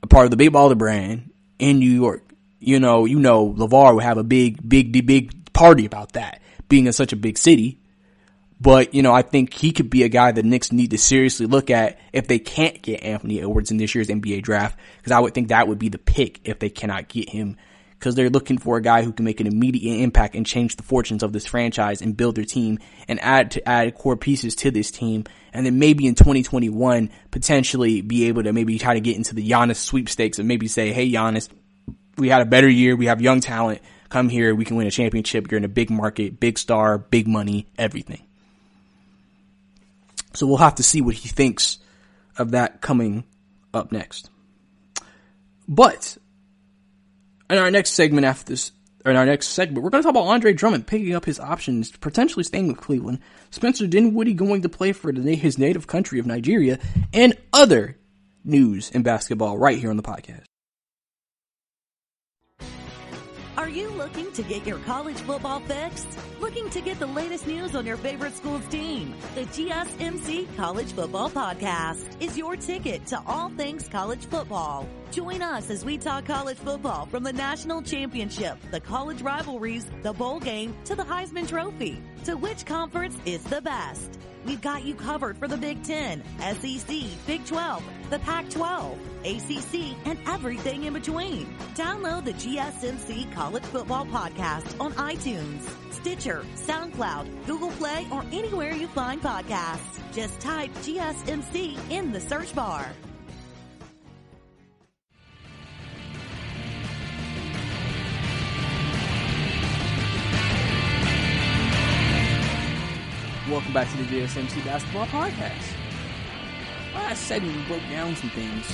a part of the Big Baller brand in New York. LeVar would have a big party about that, being in such a big city. But, I think he could be a guy the Knicks need to seriously look at if they can't get Anthony Edwards in this year's NBA draft. Because I would think that would be the pick if they cannot get him. Because they're looking for a guy who can make an immediate impact and change the fortunes of this franchise and build their team and add core pieces to this team. And then maybe in 2021, potentially be able to maybe try to get into the Giannis sweepstakes and maybe say, hey, Giannis, we had a better year. We have young talent. Come here. We can win a championship. You're in a big market, big star, big money, everything. So we'll have to see what he thinks of that coming up next. But in our next segment after this in our next segment, we're going to talk about Andre Drummond picking up his options, potentially staying with Cleveland, Spencer Dinwiddie going to play for his native country of Nigeria, and other news in basketball right here on the podcast. Are you looking to get your college football fixed? Looking to get the latest news on your favorite school's team? The GSMC College Football Podcast is your ticket to all things college football. Join us as we talk college football from the national championship, the college rivalries, the bowl game, to the Heisman Trophy. To which conference is the best? We've got you covered for the Big Ten, SEC, Big 12, the Pac-12, ACC, and everything in between. Download the GSMC College Football Podcast on iTunes, Stitcher, SoundCloud, Google Play, or anywhere you find podcasts. Just type GSMC in the search bar. Welcome back to the GSMC Basketball Podcast. Last segment, we broke down some things.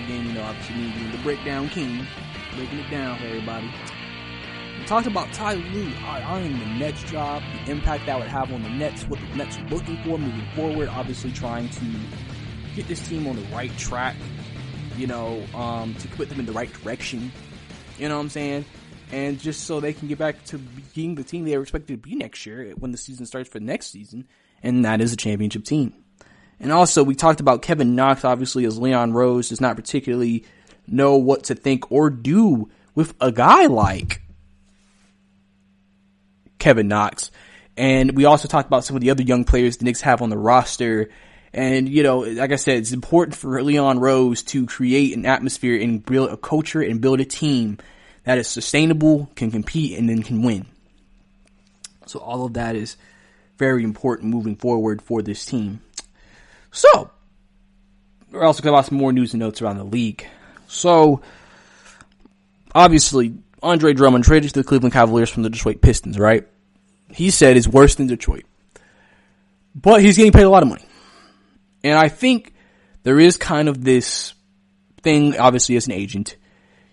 Again, obviously me being the breakdown king, breaking it down for everybody. We talked about Ty Lue eyeing the Nets job, the impact that would have on the Nets, what the Nets are looking for moving forward, obviously trying to get this team on the right track, to put them in the right direction, you know what I'm saying? And just so they can get back to being the team they were expected to be next year when the season starts for next season, and that is a championship team. And also, we talked about Kevin Knox, obviously, as Leon Rose does not particularly know what to think or do with a guy like Kevin Knox. And we also talked about some of the other young players the Knicks have on the roster. And, like I said, it's important for Leon Rose to create an atmosphere and build a culture and build a team that is sustainable, can compete, and then can win. So all of that is very important moving forward for this team. So, we're also going to have some more news and notes around the league. So, obviously, Andre Drummond traded to the Cleveland Cavaliers from the Detroit Pistons, right? He said it's worse than Detroit. But he's getting paid a lot of money. And I think there is kind of this thing, obviously, as an agent,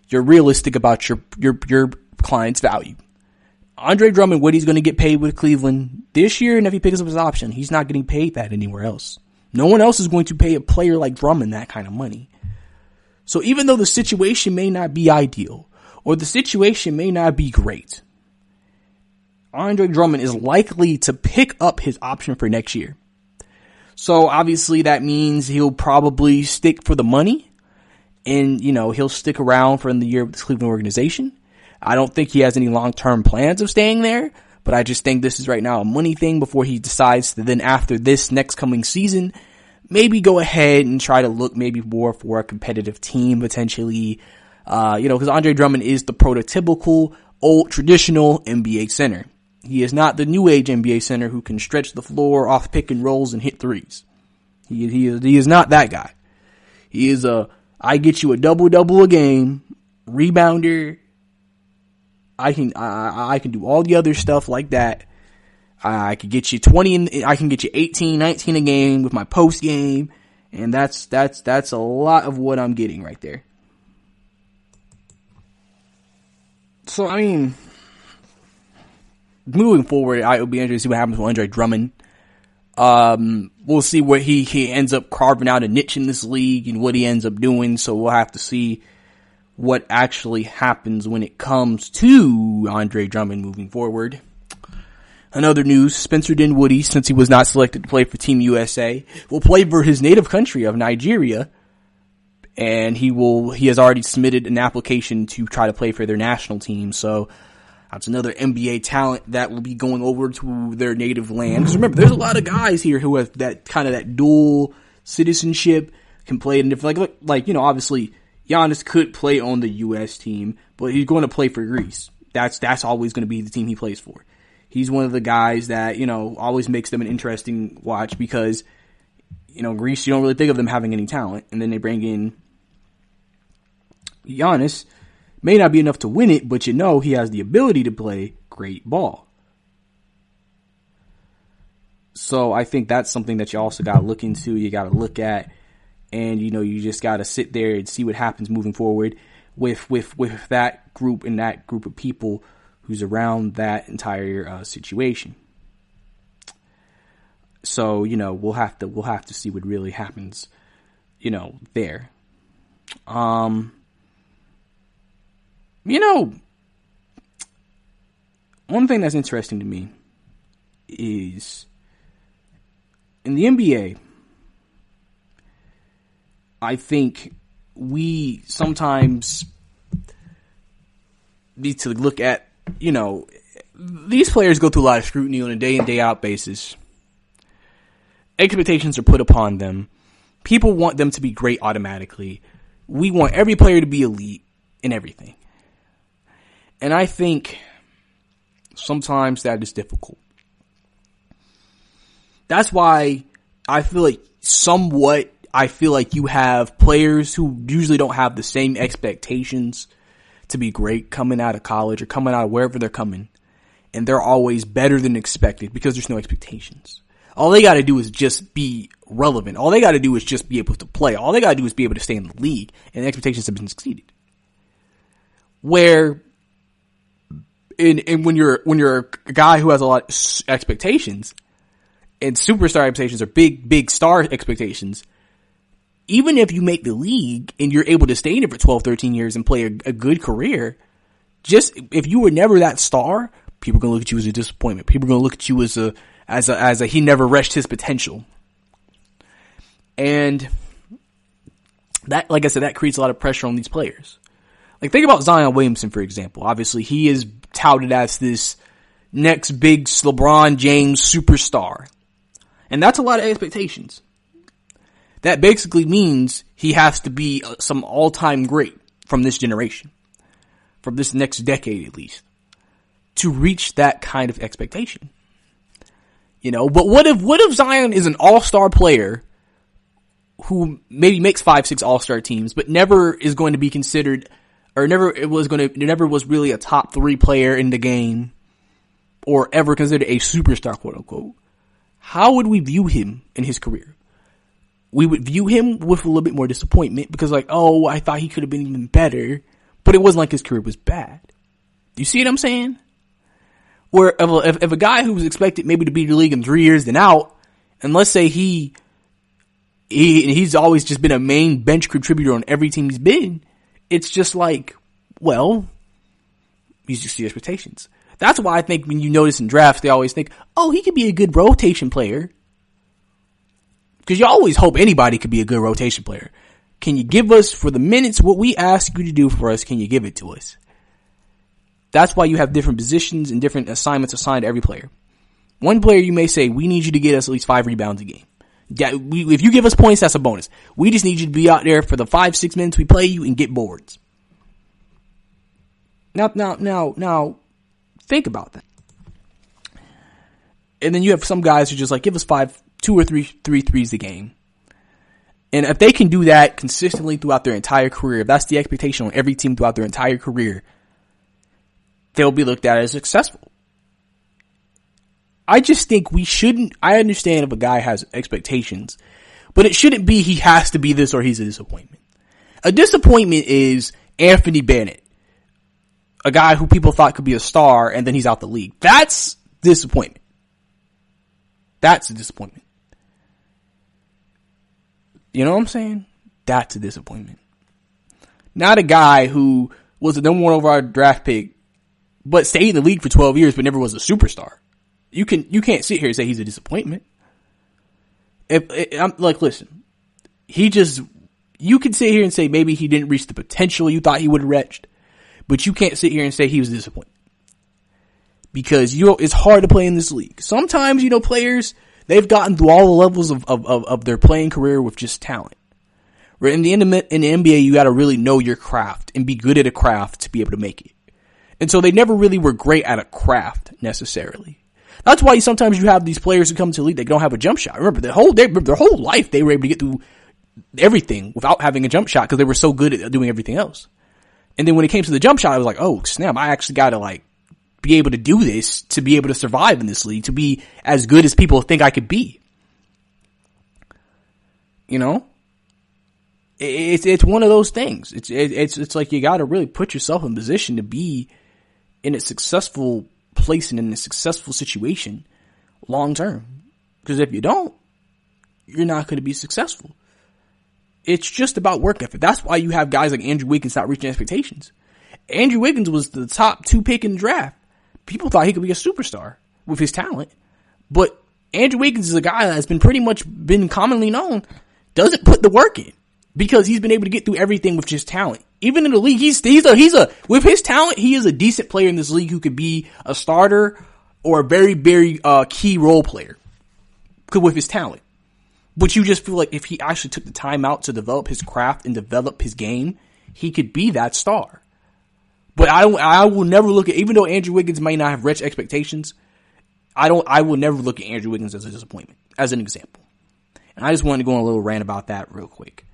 you're realistic about your client's value. Andre Drummond, what he's going to get paid with Cleveland this year, and if he picks up his option, he's not getting paid that anywhere else. No one else is going to pay a player like Drummond that kind of money. So even though the situation may not be ideal, or the situation may not be great, Andre Drummond is likely to pick up his option for next year. So obviously that means he'll probably stick for the money. And, he'll stick around for the year with the Cleveland organization. I don't think he has any long-term plans of staying there, but I just think this is right now a money thing before he decides to then, after this next coming season, maybe go ahead and try to look maybe more for a competitive team potentially. Because Andre Drummond is the prototypical old traditional NBA center. He is not the new age NBA center who can stretch the floor off pick and rolls and hit threes. He is not that guy. He is I get you a double-double a game, rebounder. I can do all the other stuff like that. I could get you 20 I can get you 18, 19 a game with my post game. And that's a lot of what I'm getting right there. So, moving forward, it'll be interesting to see what happens with Andre Drummond. We'll see what he ends up carving out a niche in this league and what he ends up doing. So we'll have to see what actually happens when it comes to Andre Drummond moving forward. Another news, Spencer Dinwiddie, since he was not selected to play for Team USA, will play for his native country of Nigeria. And he has already submitted an application to try to play for their national team. So that's another NBA talent that will be going over to their native land. Because remember, there's a lot of guys here who have that dual citizenship, can play in different, obviously Giannis could play on the U.S. team, but he's going to play for Greece. That's always going to be the team he plays for. He's one of the guys that, always makes them an interesting watch because, Greece, you don't really think of them having any talent. And then they bring in Giannis. May not be enough to win it, but he has the ability to play great ball. So I think that's something that you also got to look into. You got to look at, and you just got to sit there and see what happens moving forward with that group and that group of people who's around that entire situation. So, we'll have to see what really happens, there. One thing that's interesting to me is in the NBA, I think we sometimes need to look at, these players go through a lot of scrutiny on a day in, day out basis. Expectations are put upon them. People want them to be great automatically. We want every player to be elite in everything. And I think sometimes that is difficult. That's why I feel like you have players who usually don't have the same expectations to be great coming out of college or coming out of wherever they're coming. And they're always better than expected because there's no expectations. All they got to do is just be relevant. All they got to do is just be able to play. All they got to do is be able to stay in the league, and the expectations have been exceeded. Where, and when you're a guy who has a lot of expectations, and superstar expectations are big star expectations, even if you make the league and you're able to stay in it for 12, 13 years and play a good career, just if you were never that star, people are going to look at you as a disappointment. People are going to look at you as a he never reached his potential. And that, like I said, that creates a lot of pressure on these players. Like, think about Zion Williamson, for example. Obviously, he is touted as this next big LeBron James superstar. And that's a lot of expectations. That basically means he has to be some all-time great from this generation, from this next decade at least, to reach that kind of expectation. But what if Zion is an all-star player who maybe makes 5-6 all-star teams, but never is going to be considered, or never was really a top 3 player in the game, or ever considered a superstar, quote unquote? How would we view him in his career? We would view him with a little bit more disappointment because, I thought he could have been even better, but it wasn't like his career was bad. You see what I'm saying? Where if a guy who was expected maybe to be in the league in 3 years then out, and let's say he's always just been a main bench contributor on every team he's been, it's just like, well, he's just the expectations. That's why I think when you notice in drafts, they always think, oh, he could be a good rotation player. Because you always hope anybody could be a good rotation player. Can you give us, for the minutes, what we ask you to do for us, can you give it to us? That's why you have different positions and different assignments assigned to every player. One player you may say, we need you to get us at least 5 rebounds a game. Yeah, if you give us points, that's a bonus. We just need you to be out there for the 5-6 minutes we play you and get boards. Now, think about that. And then you have some guys who just give us 2 or 3 threes a game. And if they can do that consistently throughout their entire career, if that's the expectation on every team throughout their entire career, they'll be looked at as successful. I just think I understand if a guy has expectations, but it shouldn't be he has to be this or he's a disappointment. A disappointment is Anthony Bennett, a guy who people thought could be a star and then he's out the league. That's disappointment. That's a disappointment. You know what I'm saying? That's a disappointment. Not a guy who was the number 1 overall draft pick, but stayed in the league for 12 years, but never was a superstar. You can't sit here and say he's a disappointment. Listen, you can sit here and say maybe he didn't reach the potential you thought he would have reached, but you can't sit here and say he was a disappointment. Because, it's hard to play in this league. Sometimes, players, they've gotten through all the levels of their playing career with just talent. Where in the NBA, you gotta really know your craft and be good at a craft to be able to make it. And so they never really were great at a craft, necessarily. That's why sometimes you have these players who come to the league, they don't have a jump shot. Remember, their whole life, they were able to get through everything without having a jump shot because they were so good at doing everything else. And then when it came to the jump shot, I was like, oh, snap, I actually gotta, be able to do this to be able to survive in this league, to be as good as people think I could be. It's one of those things. It's like you gotta really put yourself in position to be in a successful place and in a successful situation long term. Because if you don't, you're not going to be successful. It's just about work ethic. That's why you have guys like Andrew Wiggins not reaching expectations. Andrew Wiggins was the top 2 pick in the draft. People thought he could be a superstar with his talent. But Andrew Wiggins is a guy that's been commonly known, doesn't put the work in because he's been able to get through everything with just talent. Even in the league, with his talent, he is a decent player in this league who could be a starter or a very, very, key role player with his talent. But you just feel like if he actually took the time out to develop his craft and develop his game, he could be that star. But I will never look at, even though Andrew Wiggins may not have reached expectations, I will never look at Andrew Wiggins as a disappointment, as an example. And I just wanted to go on a little rant about that real quick.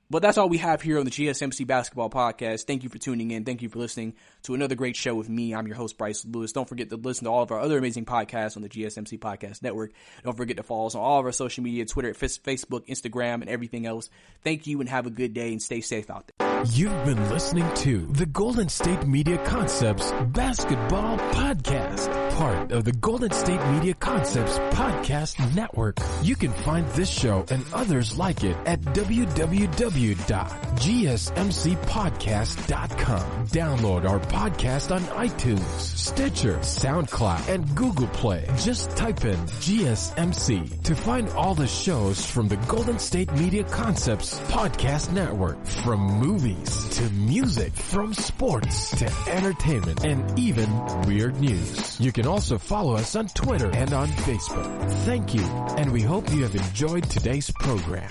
But that's all we have here on the GSMC Basketball Podcast. Thank you for tuning in. Thank you for listening to another great show with me. I'm your host, Brice Lewis. Don't forget to listen to all of our other amazing podcasts on the GSMC Podcast Network. Don't forget to follow us on all of our social media, Twitter, Facebook, Instagram, and everything else. Thank you and have a good day and stay safe out there. You've been listening to the Golden State Media Concepts Basketball Podcast, part of the Golden State Media Concepts Podcast Network. You can find this show and others like it at www.gsmcpodcast.com. Download our podcast on iTunes, Stitcher, SoundCloud, and Google Play. Just type in GSMC to find all the shows from the Golden State Media Concepts Podcast Network, from movies to music, from sports to entertainment, and even weird news. You can also follow us on Twitter and on Facebook. Thank you, and we hope you have enjoyed today's program.